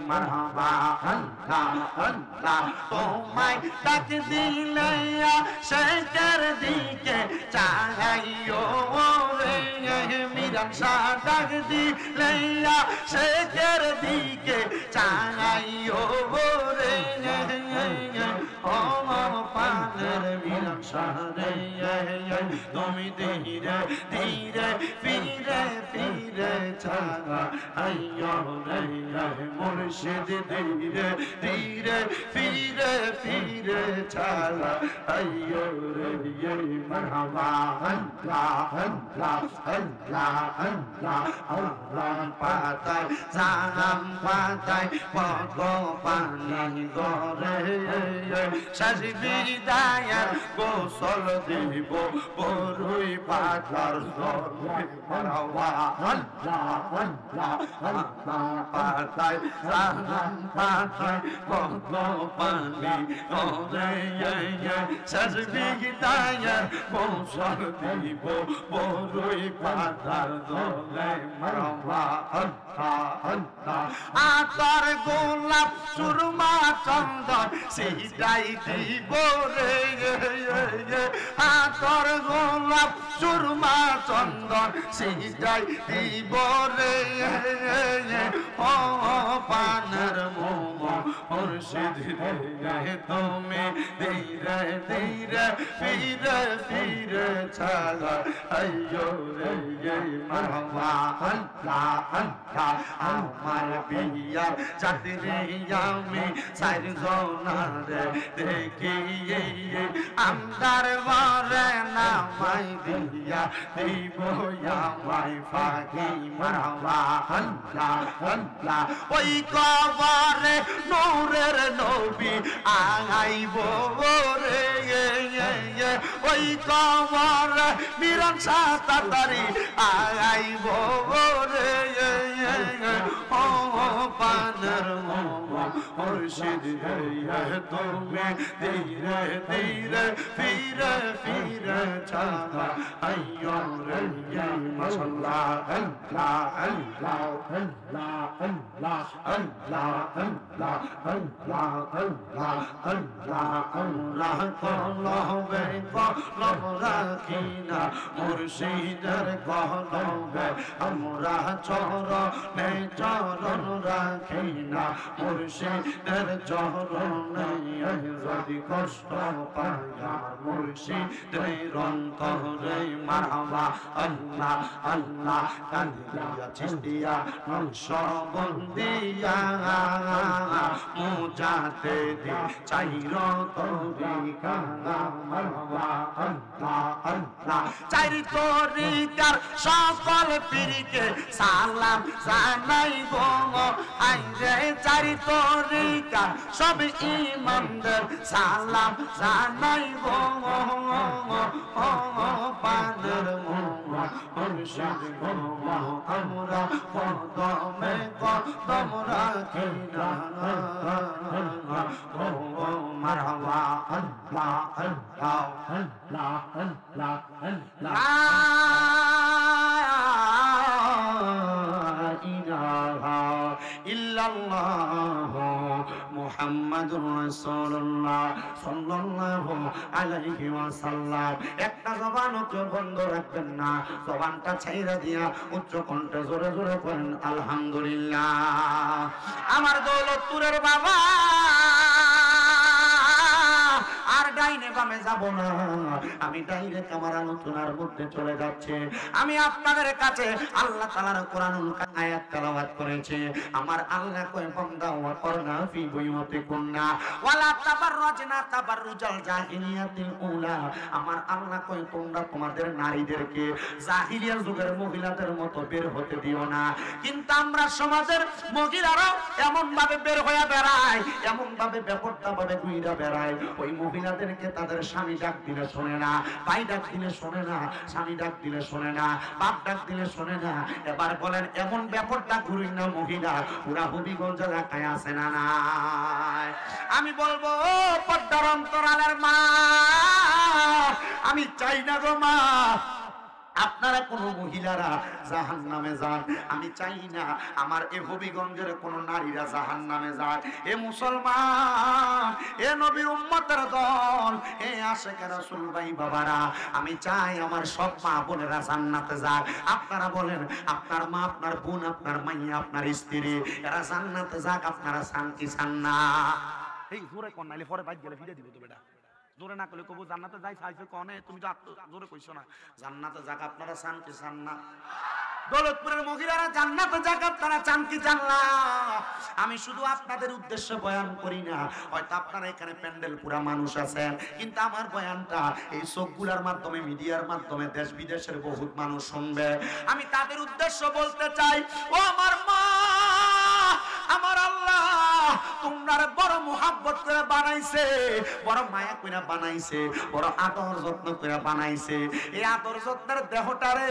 Speaker 1: মারহাবা আল্লাহ আল্লাহ তোমায় ডাক দিলে শেখের দিকে চাইও রে মিরান শাহ ডাক দিলে শেখের দিকে চাইও রে ও পানের মিরান শাহ রে তুমি ধীরে ধীরে ফিরে ফিরে চালা আইয়ো রে মুর্শিদ ধীরে ধীরে ফিরে ফিরে চালা আইয়ো রে মারহাবা আল্লাহ আল্লাহ আল্লাহ আল্লাহ আল্লাহ পাতায় জাম পাতায় পদ পানি গরে সাজবি দায়ার গোসল দিব বরুই পাতার জলে মারহাবা আল্লাহ আল্লাহ আল্লাহ পাতায় জাম পাতায় পদ পানি গরে সাজবি দায়ার গোসল দিব বরুই পাতার জলে মারহাবা আল্লাহ আল্লাহ আতর গোলাপ সুরমা চন্দন সেটাই দিব রে আতর গোলাপ সুরমা চন্দন সেটাই দিব রে ও পানের মোম মুর্শিদ রে তুমি ধীরে ধীরে ফিরে ফিরে চালা আইয়ো রে মারহাবা আল্লাহ আল্লাহ আমার বিয়ার চাঁদরে আমি চার জনারে দেখি আমদার বারে নামাই দিয়া দিব আমায় ফাঁকি মারহাবা আল্লাহ আল্লাহ ওই কবরে নূরের নবী আইব রে ওই কবরে মিরান শাহ তাতারি আইব রে ও পানের মুর্শিদ তুমি ধীরে ধীরে ফিরে ফিরে চালা আইয়ো রে মাশাআল্লাহ আল্লাহ আল্লাহ আল্লাহ আল্লাহ আল্লাহ আল্লাহ আল্লাহ আল্লাহ আল্লাহ আল্লাহ কলবে কলব রাখিনা মুর্শিদের কলবে আমরা চরণে চরণ রাখিনা মুর্শিদের চরণে যদি কষ্ট পাই আমার মুর্শিদের অন্তরে মারহাবা আল্লাহ আল্লাহ কান্দিয়া চিস্তিয়া নকশবন্দিয়া মুজাতে দি চাইর তরিকা মারহাবা আল্লাহ আল্লাহ চাইর তরিকার সকল পীরকে সালাম জানাই গো আইরে চারি তরিকা সব ইমানদের সালাম জানাই গো পাদের মুর্শিদ গো আমরা কদমে কদম রাখি না মারহাবা আল্লাহ আল্লাহ আল্লাহ আল্লাহ লা ইলাহা ইল্লাল্লাহ মুহাম্মাদুর রাসূলুল্লাহ সাল্লাল্লাহু আলাইহি ওয়াসাল্লাম। একটা জবানও কেউ বন্ধ রাখবেন না, জবানটা ছাইরা দিয়া উচ্চ কণ্ঠে জোরে জোরে পড়েন আলহামদুলিল্লাহ। আমার দৌলতপুরের বাবা আর ডাইনে বামে যাব না, আমি ডাইরেক্ট আমার আলোচনার মধ্যে চলে যাচ্ছে। আমি আপনাদের কাছে আল্লাহ তাআলার কোরআনুল আয়াত তেলাওয়াত করেছি। আমার আল্লাহ কয় বান্দা ওয়া করনা ফি বুয়ুতিকুন্না ওয়ালা তাবাররাজনা তাবাররুজাল জাহিলিয়াতিল উলা। আমার আল্লাহ কয় তোমরা তোমাদের নারীদেরকে জাহিলিয়া যুগের মহিলাদের মতো বের হতে দিও না। কিন্তু আমরা সমাজের মহিলারা এমন ভাবে বের হয়ে বেড়ায়, এমন ভাবে বেপরোয়া ভাবে ঘুরে বেড়ায়, ওই মহিলাদেরকে তাদের স্বামী ডাক দিলে শোনে না, ভাই ডাক দিলে শোনে না, স্বামী ডাক দিলে শোনে না, বাপ ডাক দিলে শোনে না। এবার বলেন এমন ব্যাপারটা ঘুরি না মহিলা পুরা হবিগঞ্জ এলাকায় আছে না নাই? আমি বলবো পর্দার অন্তরালের মা, আমি চাই না গো মা আপনারা কোন মহিলারা জাহান্নামে যান। আমি চাই না আমার এ হবিগঞ্জের কোন নারীরা জাহান্নামে যাক। এ মুসলমান, এ নবীর উম্মতের দল, এ আশিকে রাসূল ভাই বাবারা, আমি চাই আমার সব মা বোনেরা জান্নাতে যাক। আপনারা বলেন আপনার মা, আপনার বোন, আপনার মাইয়া, আপনার স্ত্রী এরা জান্নাতে যাক, আপনারা চান কি চান না? এই জোরে কোন নাইলে পরে বাইক গেলে ফিরে দিব তো বেটা, জোরে না করলে কবু জান্নাতে যাই চাইছে কনে, তুমি তো জোরে কইছো না। জান্নাতে যাক আপনারা চান কি চান না? দৌলতপুরের মহিলারা জান্নাতে যাক আপনারা চান কি চান না? আমি শুধু আপনাদের উদ্দেশ্যে বয়ান করি না, হয়তো আপনারা এখানে প্যান্ডেল পুরা মানুষ আছেন, কিন্তু আমার বয়ানটা এই চোখগুলার মাধ্যমে, মিডিয়ার মাধ্যমে দেশ বিদেশের বহুত মানুষ শুনবে। আমি তাদের উদ্দেশ্য বলতে চাই, ও আমার মা, আমার আল্লাহ তোমরা বড় মুহাব্বত করে বানাইছে, বড় মায়া করে বানাইছে, বড় আদর যত্ন করে বানাইছে। এই আদর যত্নের দেহটারে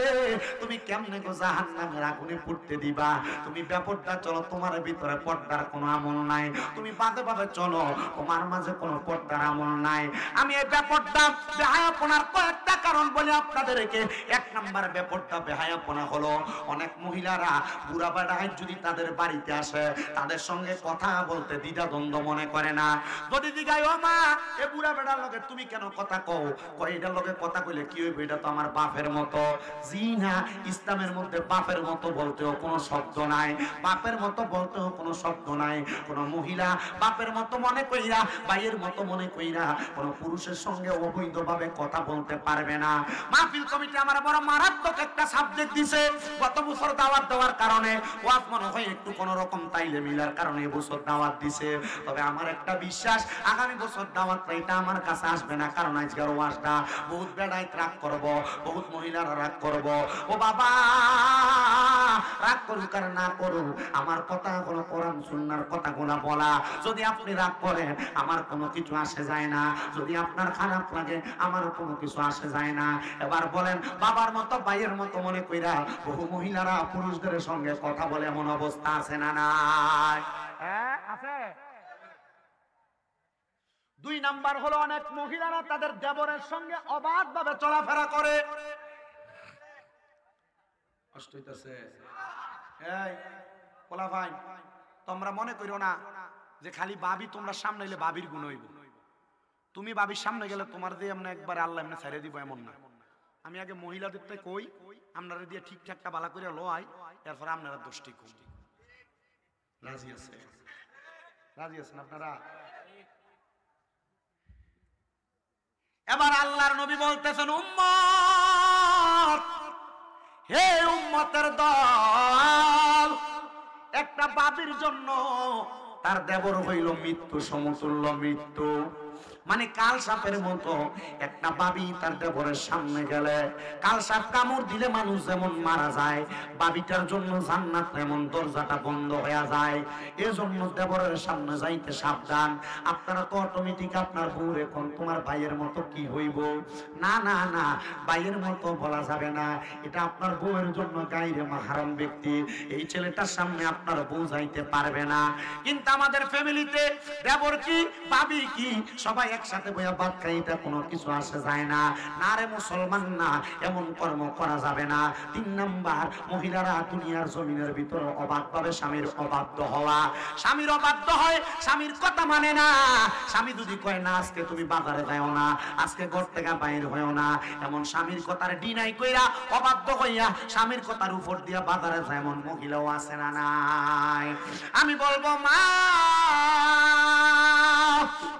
Speaker 1: তুমি কেমনে গো জাহান্নামের আগুনে পুড়তে দিবা? তুমি ব্যাপারটা চলো, তোমার ভিতরে পর্দার কোনো আমল নাই, তুমি বাদে বাদে চলো, তোমার মাঝে কোনো পর্দার আমল নাই। আমি এই ব্যাপারটা বেহায়াপনার কয়েকটা কারণ বলে আপনাদেরকে। এক নাম্বার ব্যাপারটা বেহায়াপনা হলো অনেক মহিলারা বুড়া বেড়ায় যদি তাদের বাড়িতে আসে, তাদের সঙ্গে কথা বলতে দ্বিধা দ্বন্দ্ব মনে করে না। যদি দিগাই ও মা এ বুড়া বেড়ার লগে তুমি কেন কথা কও, কয় এটার লগে কথা কইলে কি হইবে, এটা তো আমার বাপের মতো। জি না, ইসলামের মধ্যে বাপের মতো বলতেও কোনো শব্দ নাই, বাপের মতো বলতেও কোনো শব্দ নাই। কোন মহিলা বাপের মতো মনে কইরা, ভাইয়ের মতো মনে কইরা কোন পুরুষের সঙ্গে অবৈধভাবে কথা বলতে পারবে না। মাহফিল কমিটি আমার বড় মারাত্মক একটা সাবজেক্ট দিছে। গত বছর দাওয়াত দেওয়ার কারণে ওয়াজ মনে হয় একটু কোন রকম তাইলে মিলার কারণে বছর দাওয়াত দিছে। তবে আমার একটা বিশ্বাস, আগামী বছর দাওয়াতটা এটা আমার কাছে আসবে না, কারণ আজকের ওয়াজটা বহুত বেড়াই রাগ করব, বহুত মহিলারা রাগ করব। ও বাবা, রাগ করুক আর না করুক, আমার কথা কোনো কোরআন সুন্নাহর কথাগুলো বলা। যদি আপনি রাগ করেন আমার কোনো কিছু আসে যায় না, যদি আপনার খারাপ লাগে আমারও কোনো কিছু আসে যায় না। এবার বলেন বাবার মতো, ভাইয়ের মতো মনে কইরা বহু মহিলারা পুরুষদের সঙ্গে কথা বলে এমন অবস্থা আছে না নাই? আছে। দুই নাম্বার হলো অনেক মহিলারা তাদের দেবরের সঙ্গে অবাধ ভাবে চলাফেরা করে। কষ্ট হইতাছে? এই পোলা ভাই, তোমরা মনে করো না যে খালি ভাবি তোমরা সামনে এলে ভাবির গুণ হইব। তুমি ভাবির সামনে গেলে তোমার দিয়ে এমন একবার আল্লাহ এমনি ছেড়ে দিব, এমন না। আমি আগে মহিলাদের তো কই আপনারা দিয়ে ঠিকঠাকটা বালা করে লয়, এরপর আপনারা দোষটি কম। রাজি আছে? রাজি আছেন আপনারা? এবার আল্লাহর নবী বলতেছেন, উম্মত, হে উম্মতের দল, একটা বাবির জন্য তার দেবর হইল মৃত্যু সমতুল্য মৃত্যু। মানে কাল সাপের মতো একটা বাবি তার দেবরের সামনে গেলে, কাল সাপ কামড় দিলে মানুষ যেমন মারা যায়, বাবিটার জন্য জান্নাত এমন দরজাটা বন্ধ হয়ে যায়। এজন্য দেবরের সামনে যাইতে সাবধান। আপনারা তো অটোমেটিক আপনার বউ এখন তোমার ভাইয়ের মতো কি হইব, না না না, ভাইয়ের মতো বলা যাবে না, এটা আপনার বউয়ের জন্য গায়রে মাহরাম ব্যক্তি। এই ছেলেটার সামনে আপনার বউ যাইতে পারবে না। কিন্তু আমাদের ফ্যামিলিতে দেবর কি ভাবি কি সবাই একসাথে বইয়া ভাত খাইতে কোনো কিছু আসে যায় না। না রে মুসলমান না, এমন কর্ম করা যাবে না। 3 নাম্বার, মহিলারা দুনিয়ার জমিনের ভিতরে অবাধ্য ভাবে স্বামীর অবাধ্য হওয়া। স্বামীর অবাধ্য হয়, স্বামীর কথা মানে না। স্বামী যদি কয় না আজকে তুমি বাজারে যাও না, আজকে ঘর থেকে বাইরে হয়েও না, এমন স্বামীর কথার ডিনাই কইরা অবাধ্য হইয়া স্বামীর কথার উপর দিয়া বাজারে যায় এমন মহিলাও আছে না নাই? আমি বলবো মা,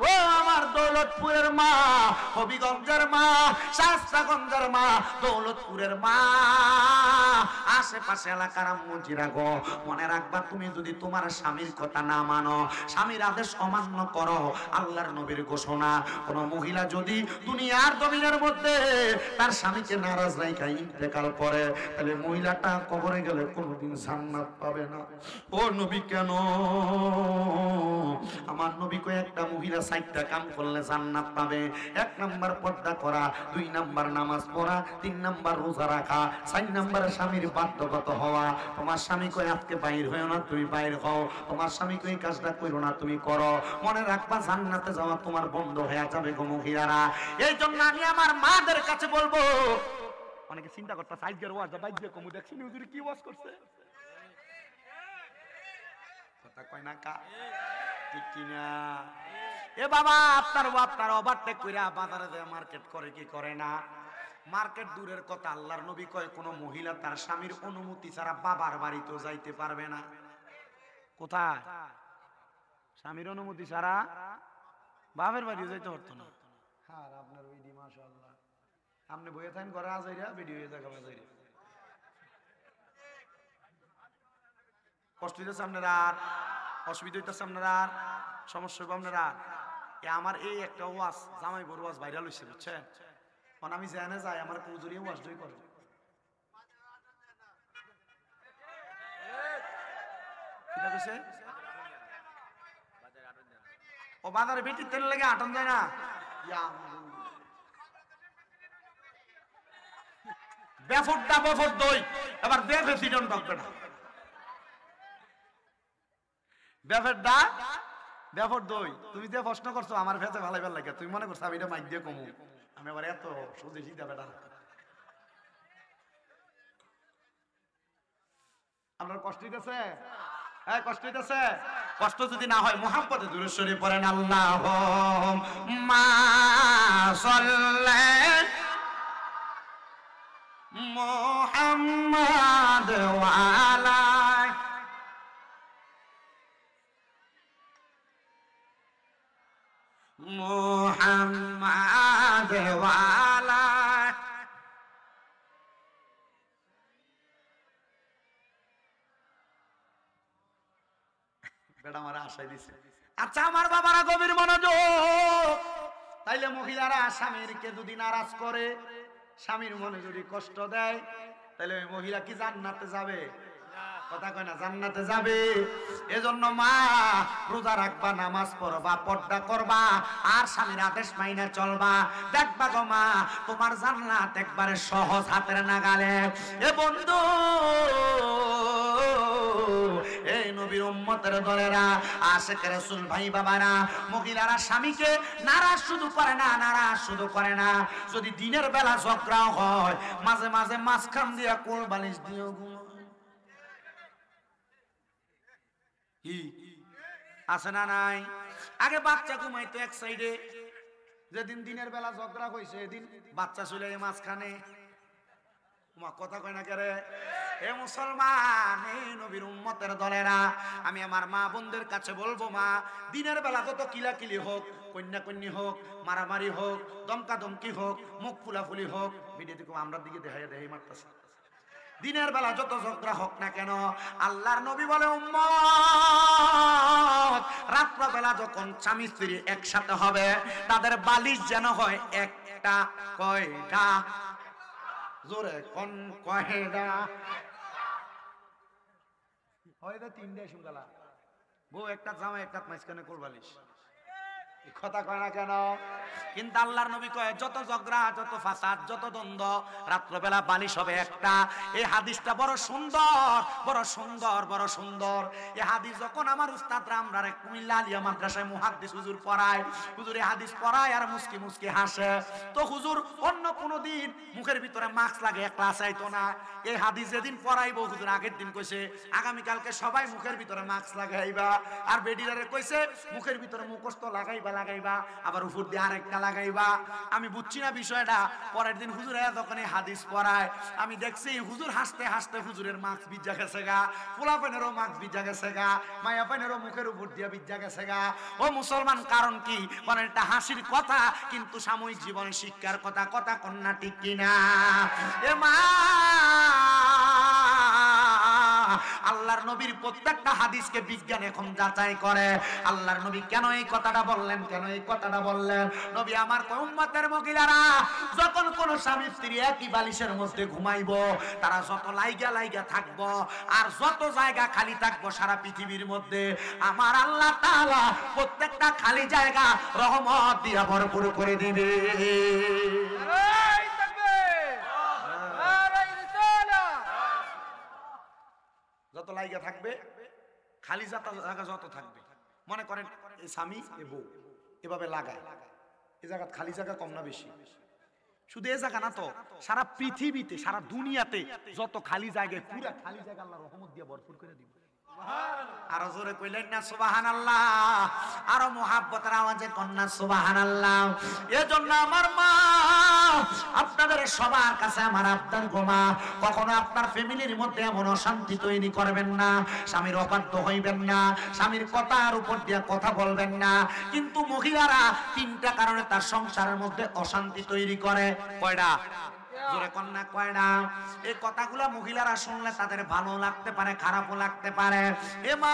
Speaker 1: ও আমার দৌলতপুরের মা, হবিগঞ্জের মা, শাস্তাগঞ্জের মা, দৌলতপুরের মা, আশেপাশে এলাকার আম্মুজিরা গো, মনে রাখবা তুমি যদি তোমার স্বামীর কথা না মানো, স্বামীর আদেশ অমান্য করো, আল্লাহর নবীর ঘোষণা, কোন মহিলা যদি দুনিয়ার জমিনের মধ্যে তার স্বামীকে নারাজ রাইখা ইন্তেকাল করে, তাহলে মহিলাটা কবরে গেলে কোনোদিন জান্নাত পাবে না। ও নবী কেন? আমার নবী কয় একটা মহিলা 4টা কাম করলে জান্নাত পাবে। 1 নাম্বার পর্দা করা, 2 নাম্বার নামাজ পড়া, 3 নাম্বার রোজা রাখা, 4 নাম্বার স্বামীর বাধ্যগত হওয়া। তোমার স্বামী কয় আজকে বাইর হও না, তুমি বাইর হও। তোমার স্বামী কয় কাজটা করো না, তুমি করো। মনে রাখবা জান্নাতে যাওয়া তোমার বন্ধ হয়ে যাবে গো মহিলারা। এই জন্য আমি আমার মাদের কাছে বলবো, অনেকে চিন্তা করতে সাইজের ওয়াজ বাইক দিয়ে কমু দেখছি হুজুর কি ওয়াজ করছে, কথা কয় না কা ঠিক কিনা? এ বাবা, আপনার ওভারটেক কইরা বাজারে যায় মার্কেট করে কি করে না? মার্কেট দূরের কথা, আল্লাহর নবী কয় কোন মহিলা তার স্বামীর অনুমতি ছাড়া বাবার বাড়িতেও যাইতে পারবে না। কোথায়? স্বামীর অনুমতি ছাড়া বাবার বাড়িও যাইতে পারতো না। হ্যাঁ, আপনার ওই দি মাশাআল্লাহ, আপনি বইয়ে থাকেন ঘরে আজাইরা ভিডিও হয়ে জায়গা বাজাইরা কষ্ট হইতেছে আপনার, আর অসুবিধা হইতেছে আপনার, আর সমস্যা হবে আপনার। আমার এই একটা ওয়াজ জামাই বড় ওয়াজ ভাইরাল হয়েছে বুঝছেন, কারণ আমি জেনে যাই আমার কুজুরি ওয়াজ দই করে। ও বাজারে বেটির তেল লেগে আটন যায় না, বেফরটা বেফর দই, এবার বেফে সিডন ঢকবে না, বেফরটা বেফর দই। তুমি যে প্রশ্ন করছো আমার ফেতে ভালো ভালো লাগে, তুমি মনে করছো আমি এটা মাইক দিয়ে কমু, আমি আবার এত সোজে সিধা বেটা। আপনার কষ্ট হইতেছে? হ্যাঁ কষ্ট হইতেছে? কষ্ট যদি না হয় মুহাম্মদে দুরূদ শরীফ পড়েন, আল্লাহুম্মা সাল্লি মুহাম্মাদ ওয়া আলা মুহাম্মাদ ওয়া আলা। বেটা আমার আশাই দিছে। আচ্ছা আমার বাবারা গভীর মনোযোগ, তাইলে মহিলারা স্বামীরকে যদি নারাজ করে, স্বামীর মনে যদি কষ্ট দেয়, তাহলে ওই মহিলা কি জান্নাতে যাবে? কথা কয় না, জান্নাতে যাবে। এজন্য মা রোজা রাখবা, নামাজ পড়বা, পর্দা করবা, আর স্বামীর আদেশ মাইনে চলবা। দেখবা গো মা, তোমার জান্নাত একবারে সহজ হাতের নাগালে। এ বন্ধু, এই নবীর উম্মতের দলেরা, আশিক রাসূল ভাই বাবারা, মহিলারা স্বামীকে নারাজ শুধু করে না, নারাজ শুধু করে না, যদি দিনের বেলা ঝগড়াও হয়, মাঝে মাঝে মাঝখান দিয়া কোল বালিশ দিও ঘুমায়। কি আছে না নাই? আগে বাচ্চা ঘুমাইতো এক সাইডে, যেদিন দিনের বেলা ঝগড়া হইছে এদিন বাচ্চা চলে মাঝখানে। কথা কয় না কেরে? এ মুসলমান, এই নবীর উম্মতের দলেরা, আমি আমার মা বোনদের কাছে বলবো, মা দিনের বেলা যত কিলাকিলি হোক, কন্যা কন্যা হোক, মারামারি হোক, দমকা দমকি হোক, মুখ ফুলাফুলি হোক, ভিডিও দেখো আমরা দিকে দেখাই দেখাই মারতেছে, দিনের বেলা যত ঝগড়া হোক না কেন, আল্লাহর নবী বলে উম্মত রাত্র বেলা যখন স্বামী স্ত্রী একসাথে হবে তাদের বালিশ যেন হয় একটা। কয়টা? জোরে কোন কয়টা? হয় না তিনটাই শুনগালা বউ একটা জামা একটা মাঝখানে কোল বালিশ, কথা কয় না কেন? কিন্তু আল্লাহর নবী কয় যত ঝগড়া, যত ফাসাদ, যত দ্বন্দ্ব, রাত্রবেলা বালিশ হবে একটা। এই হাদিসটা বড় সুন্দর, বড় সুন্দর, বড় সুন্দর। এই হাদিস যখন আমার উস্তাদ রামরারে কুমিল্লা আলিয়া মাদ্রাসায় মুহাদ্দিস হুজুর পড়ায়, হুজুর এই হাদিস পড়ায় আর মুস্কি মুস্কি হাসে। তো হুজুর অন্য কোনো দিন মুখের ভিতরে মাস্ক লাগে ক্লাস আইতো না। এই হাদিস যেদিন পড়াইবো হুজুর আগের দিন কইছে আগামীকালকে সবাই মুখের ভিতরে মাস্ক লাগাইবা, আর বেডিরারে কইছে মুখের ভিতরে মুখস্থ লাগাইবা লাগাইবা, আবার উপর দিয়ে আরেকটা লাগাইবা। আমি বুঝছি না বিষয়টা। পরের দিন হুজুর যখন এই হাদিস পড়ায় আমি দেখছি হুজুর হাসতে হাসতে হুজুরের মাস্ক ভিজা গেছে গা, পোলা পাইনেরও মাস্ক ভিজা গেছে গা, মায়া পাইনেরও মুখের উপর দিয়ে ভিজা গেছে গা। ও মুসলমান, কারণ কি? মানে এটা হাসির কথা কিন্তু সাময়িক জীবনে শিক্ষার কথা। কথা কন্যা ঠিক কিনা? এ মা, আল্লাহর নবীর প্রত্যেকটা হাদিসকে বিজ্ঞান এখন যাচাই করে। আল্লাহর নবী কেন এই কথাটা বললেন, কেন এই কথাটা বললেন? নবী আমার উম্মতের মহিলারা যখন কোন স্বামী স্ত্রী একই বালিশের মধ্যে ঘুমাইবো, তারা যত লাইগা লাইগা থাকবো আর যত জায়গা খালি থাকবো সারা পৃথিবীর মধ্যে, আমার আল্লাহ তাআলা প্রত্যেকটা খালি জায়গা রহমত দিয়া ভরপুর করে দিবে। যত লাইগা থাকবে, খালি জায়গা যত থাকবে, মনে করেন এই স্বামী এ বউ এভাবে লাগায়, এই জায়গা খালি জায়গা কম না বেশি? শুধু এই জায়গা না তো, সারা পৃথিবীতে সারা দুনিয়াতে যত খালি জায়গায়, পুরো খালি জায়গা আল্লাহ রহমত দিয়ে ভরপুর করে দিবে। আরো জোরে কইলেন না সুবহানাল্লাহ? আরো মুহাব্বতের আওয়াজে কন্যা সুবহানাল্লাহ। এজন্য আমার মা, আপনাদের সবার কাছে আমার আবদার গোমা, কখনো আপনার ফ্যামিলির মধ্যে এমন অশান্তি তৈরি করবেন না, স্বামীর অবাধ্য হইবেন না, স্বামীর কথার উপর দিয়ে কথা বলবেন না। কিন্তু মহিলারা তিনটা কারণে তার সংসারের মধ্যে অশান্তি তৈরি করে। কয়টা? জোরে কন্যা কয়টা? এই কথাগুলা মহিলারা শুনলে তাদের ভালো লাগতে পারে, খারাপও লাগতে পারে। এ মা,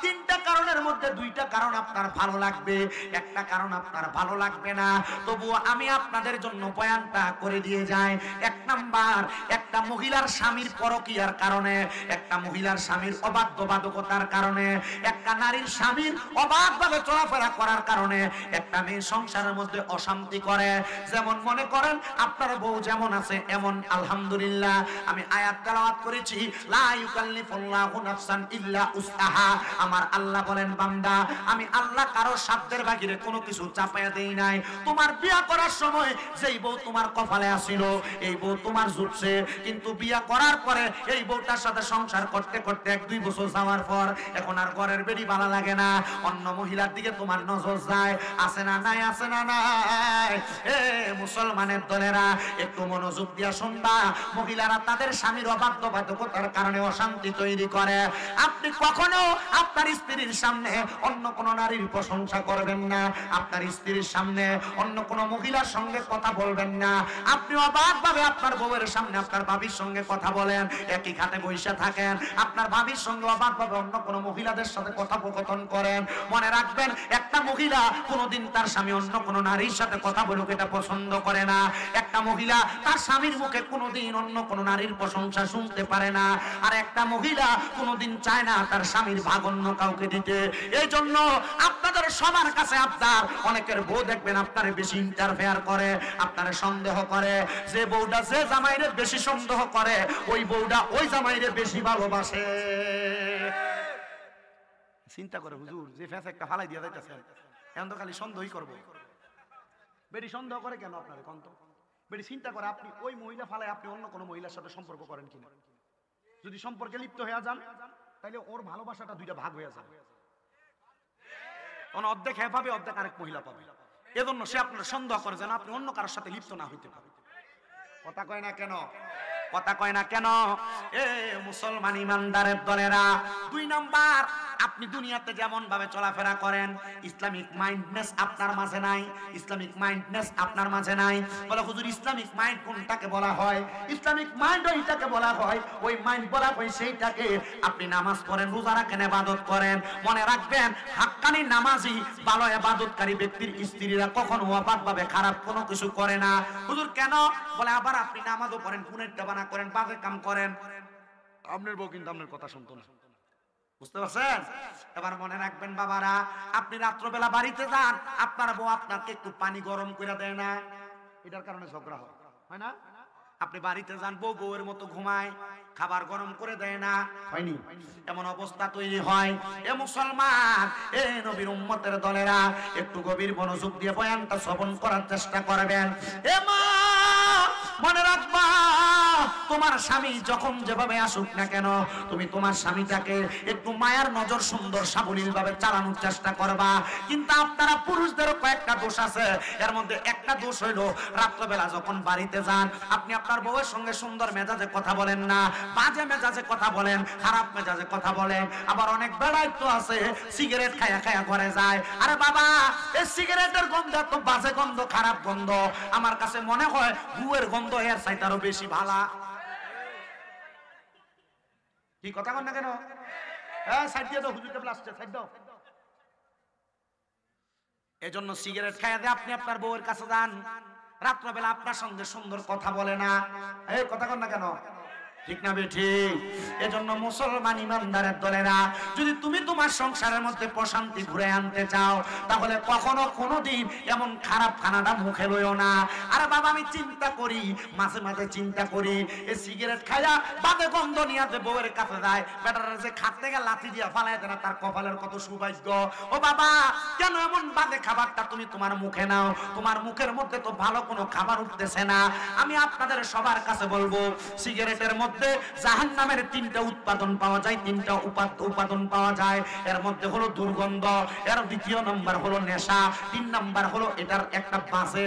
Speaker 1: তিনটা কারণের মধ্যে দুইটা কারণ আপনার ভালো লাগবে, একটা কারণ আপনার ভালো লাগবে না। তবুও আমি আপনাদের জন্য বয়ানটা করে দিয়ে যাই। এক নাম্বার, একটা মহিলার স্বামীর পরকীয়ার কারণে, একটা মহিলার স্বামীর অবাধ্যবাধকতার কারণে, একটা নারীর স্বামীর অবাধভাবে চলাফেরা করার কারণে একটা মেয়ে সংসারের মধ্যে অশান্তি করে। যেমন মনে করেন আপনার বউ যেমন আছে এমন আলহামদুলিল্লাহ আমি আয়াত তেলাওয়াত করেছি, লা ইউকাল্লিফুল্লাহু নাফসান ইল্লা উসআহা। আমার আল্লাহ বলেন, বান্দা আমি আল্লাহ কারো সাধ্যের বাহিরে কোনো কিছু চাপায়া দেই নাই। তোমার বিয়া করার সময় যেই বউ তোমার কপালে আসিল, এই বউ তোমার জুটছে, কিন্তু বিয়া করার পরে এই বউটার সাথে সংসার করতে করতে 1-2 বছর যাওয়ার পর এখন আর ঘরের বেড়ি ভালো লাগে না, অন্য মহিলার দিকে তোমার নজর যায়। আছে না নাই? আছে না নাই? এ মুসলমানের দলেরা একটু মনোযোগ দিয়া শুনবা। মহিলারা তাদের স্বামীর অবাধ্যবাধকতার কারণে অশান্তি তৈরি করে। আপনি কখনো আপনার স্ত্রীর সামনে অন্য কোন নারীর প্রশংসা করবেন না, আপনার স্ত্রীর সামনে অন্য কোন মহিলার সঙ্গে কথা বলবেন না। আপনি অবাকভাবে আপনার বউয়ের সামনে আপনার ভাবির সঙ্গে কথা বলেন, একই খাটে বসে থাকেন, আপনার ভাবির সঙ্গে অবাকভাবে অন্য কোন মহিলাদের সাথে কথোপকথন করেন। মনে রাখবেন, একটা মহিলা কোনোদিন তার স্বামী অন্য কোন নারীর সাথে কথা বলুক এটা পছন্দ করে না। একটা মহিলা তার স্বামীর মুখে কোনোদিন অন্য কোন নারীর প্রশংসা শুনতে পারে না। আর একটা মহিলা কোনোদিন চায় না তার স্বামীর ভাগ অন্য কাউকে দিতে। এই জন্য আপনাদের সবার কাছে আবদার, অনেকের বউ দেখবেন আপনারে বেশি ইন্টারফেয়ার করে, আপনারে সন্দেহ করে। যে বউটা যে জামাইরে বেশি সন্দেহ করে, ওই বউটা ওই জামাইরে বেশি ভালোবাসে। চিন্তা করে হুজুর, যে ফেস একটা ফালাই দিয়া যাইতেছেন, এখন তো খালি সন্দেহই করবো। বেশি সন্দেহ করে কেন আপনারে কন্ত? বেশি চিন্তা করে আপনি ওই মহিলা ফালায় আপনি অন্য কোনো মহিলার সাথে সম্পর্ক করেন কিনা। যদি সম্পর্কে লিপ্ত হয়ে যান তাহলে ওর ভালোবাসাটা দুইটা ভাগ হয়ে যাবে, অর্ধেক হ্যাঁ পাবে, অর্ধেক আরেক মহিলা পাবে। এজন্য সে আপনার সন্দেহ করে যেন আপনি অন্য কারোর সাথে লিপ্ত না হইতে পারে। কথা কয় না কেন? কথা কয় না কেন? এ মুসলমান ইমানদারের দলেরা, 2 নাম্বার, আপনি দুনিয়াতে যেমন ভাবে চলাফেরা করেন, ইসলামিক মাইন্ডনেস আপনার মাঝে নাই। ইসলামিক মাইন্ডনেস আপনার মাঝে নাই। বলে হুজুর ইসলামিক মাইন্ড কোনটাকে বলা হয়? ইসলামিক মাইন্ড ওইটাকে বলা হয়, ওই মাইন্ড বলা হয় সেইটাকে আপনি নামাজ পড়েন, রোজা রাখেন, ইবাদত করেন। মনে রাখবেন, হাক্কানি নামাজি, ভালো ইবাদতকারী ব্যক্তির স্ত্রীরা কখনো অবাধভাবে খারাপ কোনো কিছু করে না। হুজুর কেন? বলে আবার আপনি নামাজও পড়েন, গুনাহ বানা করেন, বাজে কাম করেন, আপনার বউ কিন্তু আপনার কথা শুনতো না। বুঝতে পারছেন? এবার মনে রাখবেন বাবারা, আপনি রাত্রবেলা বাড়িতে যান, আপনার বউ আপনাকে একটু পানি গরম করে দেয় না, এটার কারণে ঝগড়া হয় না? আপনি বাড়িতে যান, বউ বউয়ের মতো ঘুমায়, খাবার গরম করে দেয় না, হয়নি? এমন অবস্থা তৈরি হয়। এ মুসলমান, এ নবীর উম্মতের দলেরা, একটু গভীর মনোযোগ দিয়ে বয়ানটা শ্রবণ করার চেষ্টা করবেন। এ মা, মনে রাখবা, তোমার স্বামী যখন যেভাবে আসুক না কেন, তুমি তোমার স্বামীটাকে একটু মায়ার নজর, সুন্দর সাবলীল ভাবে চালানোর চেষ্টা করবা। কিন্তু আপনারা পুরুষদেরও কয়েকটা দোষ আছে। এর মধ্যে একটা দোষ হইলো, রাত্রবেলা যখন বাড়িতে যান, আপনি আপনার বউয়ের সঙ্গে সুন্দর মেজাজে কথা বলেন না, বাজে মেজাজে কথা বলেন, খারাপ মেজাজে কথা বলেন। আবার অনেক বেড়াই তো আছে, সিগারেট খায়া খায়া ঘরে যায়। আরে বাবা, এই সিগারেটের গন্ধ এত বাজে গন্ধ, খারাপ গন্ধ, আমার কাছে মনে হয় গুয়ের গন্ধ এর চাইতে আরো বেশি ভালো। কি কথা কন না কেন? সাইড দিয়ে দাও, হুজুরকে ব্লাস্টে সাইড দাও। এজন্য সিগারেট খাইয়া দিয়ে আপনি আপনার বউয়ের কাছে যান, রাত্রবেলা আপনার সঙ্গে সুন্দর কথা বলে না। এই কথা কন না কেন? ঠিক না বেঠিক? এজন্য মুসলমান ইমানদারের দলেরা, যদি তুমি তোমার সংসারের মধ্যে প্রশান্তি ঘুরে আনতে চাও, তাহলে কখনো কোনোদিন এমন খারাপ খানাটা মুখে লইও না। আরে বাবা, আমি চিন্তা করি, মাঝে মাঝে চিন্তা করি, এই সিগারেট খাইয়া বাদে গন্ধ নিয়ে বউয়ের কাছে যায়, বেটারা যে খাতে গেলে লাথি দিয়া ফালাই দেয় না, তার কপালের কত সৌভাগ্য। ও বাবা, কেন এমন বাদে খাবারটা তুমি তোমার মুখে নাও? তোমার মুখের মধ্যে তো ভালো কোনো খাবার উঠতেছে না। আমি আপনাদের সবার কাছে বলবো, সিগারেটের মধ্যে জাহান্নামের 3টা উৎপাদন পাওয়া যায়, 3টা উপাদান পাওয়া যায়। এর মধ্যে হলো দুর্গন্ধ, এর দ্বিতীয় নাম্বার হলো নেশা, 3 নাম্বার হলো এটার একটা বাজে,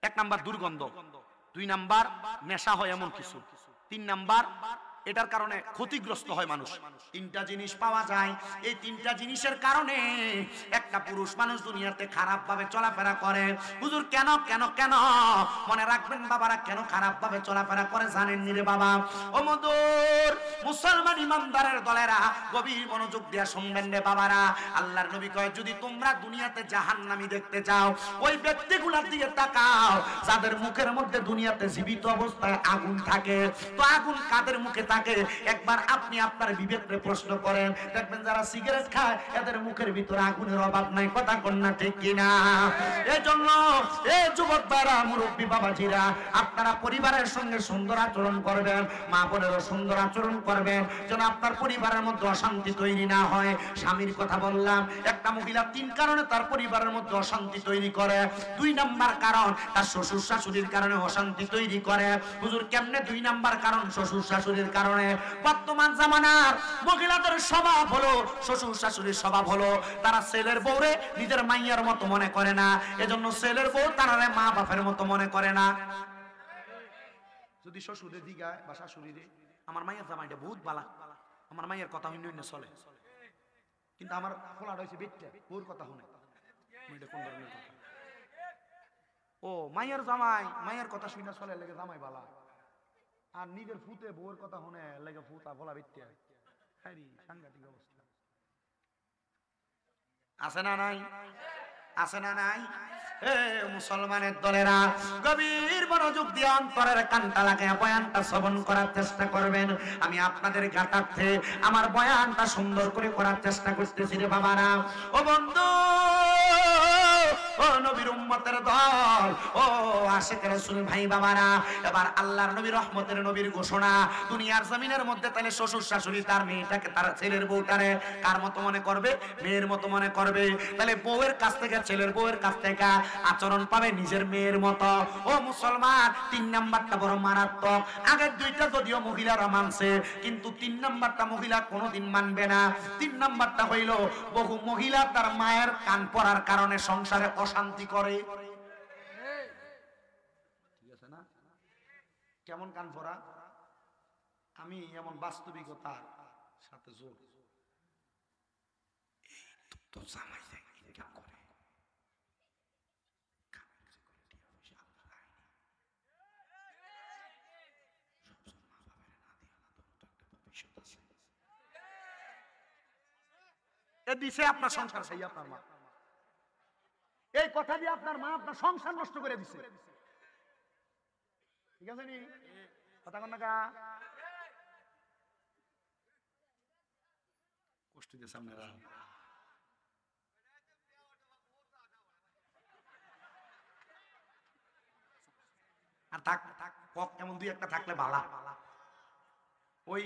Speaker 1: 1 নাম্বার দুর্গন্ধ, 2 নাম্বার নেশা হয় এমন কিছু, 3 নাম্বার এটার কারণে ক্ষতিগ্রস্ত হয় মানুষ। 3টা জিনিস পাওয়া যায়। এই 3টা জিনিসের কারণে একটা পুরুষ মানুষ দুনিয়াতে খারাপ ভাবে চলাফেরা করে। হুজুর কেন কেন কেন? মনে রাখবেন বাবারা, কেন খারাপ ভাবে চলাফেরা করে জানেন নি রে বাবা? ও মধুর মুসলমান ইমানদারের দলেরা, গভীর মনোযোগ দিয়ে শুনবেন রে বাবারা। আল্লাহর নবী কয়, যদি তোমরা দুনিয়াতে জাহান্নামী দেখতে চাও, ওই ব্যক্তিগুলোর দিকে তাকাও যাদের মুখের মধ্যে দুনিয়াতে জীবিত অবস্থায় আগুন থাকে। তো আগুন কাদের মুখে থাকে? একবার আপনি আপনার বিবেককে প্রশ্ন করেন, দেখবেন যারা সিগারেট খায় এদের মুখের ভিতরে আগুনের অভাব নাই। কথা কোন না ঠিক কিনা? এজন্য এই যুবক ভাইরা, মুরব্বী বাবাজিরা, আপনারা পরিবারের সঙ্গে সুন্দর আচরণ করবেন, মা বোনেরও সুন্দর আচরণ করবেন, যেন আপনার পরিবারের মধ্যে অশান্তি তৈরি না হয়। স্বামীর কথা বললাম, একটা মহিলা 3 কারণে তার পরিবারের মধ্যে অশান্তি তৈরি করে। 2 নাম্বার কারণ, তার শ্বশুর শাশুড়ির কারণে অশান্তি তৈরি করে। হুজুর কেমনে 2 নাম্বার কারণ? শ্বশুর শাশুড়ির কারণে। বর্তমান জামানার মহিলাদের স্বভাব হলো, শ্বশুর শাশুড়ির স্বভাব হলো, তারা ছেলের বউরে নিজের মাইয়ার মতো মনে করে না। এজন্য ছেলের বউ তারা মা বাপের মতো মনে করে না। যদি শ্বশুরে দিগায় বা শাশুড়িরে, আমার মাইয়ার জামাইটা বহুত বালা, আমার মাইয়ের কথা হইন হইন চলে, কিন্তু আমার খোলাটা হয়েছে বেটটা, বউর কথা শুনে। কোন ধরনের কথা? ও মাইয়ের জামাই, মাইয়ের কথা শুনে চলে লেগে জামাই বালা, আর নিজের ফুতে বউয়ের কথা শুনে লেগে ফুতা বলা বেটটা। সাংঘাতিক অবস্থা। আছে না নাই? আছে না নাই? মুসলমানের দলেরা, গভীর মনোযোগ দিয়ে অন্তরের কানটা লাগায় বয়ানটা শ্রবণ করার চেষ্টা করবেন। আমি আপনাদের গাটার্থে আমার বয়ানটা সুন্দর করে করার চেষ্টা করতেছি রে বাবারা। ও বন্ধু, ও নবীর উম্মতের দল, ও আশিক রাসূল ভাই বাবারা, এবার আল্লাহর নবী রহমতের নবীর ঘোষণা, দুনিয়ার জমিনের মধ্যে তাহলে শ্বশুর শাশুড়ি তার মেয়েটাকে, তার ছেলের বউটারে কার মতো মনে করবে? মেয়ের মতো মনে করবে। তাহলে বউয়ের কাছ থেকে, ছেলের বউয়ের কাছ থেকে আচরণ পাবে নিজের মেয়ের মতো। ও মুসলমান, 3 নাম্বারটা বড় মারাত্মক। আগের 2টা যদিও মহিলারা মানছে, কিন্তু 3 নাম্বারটা মহিলা কোনোদিন মানবে না। 3 নাম্বারটা হইল, বহু মহিলা তার মায়ের কান পড়ার কারণে সংসারে অশান্তি করে। ঠিক আছে না? কেমন কান পরা? আমি এমন বাস্তবিকতার সাথে জোর তো জামাই ইনকাম করে দিছে আপনার সংসার সেই আপনার মা, এই কথা দিয়ে আপনার মা আপনার সংসার নষ্ট করে দিছে। ঠিক আছে নি কথা কন না কা? কষ্ট দিয়েছে আপনারা। আর থাক এমন দুই একটা থাকলে ভালা। ওই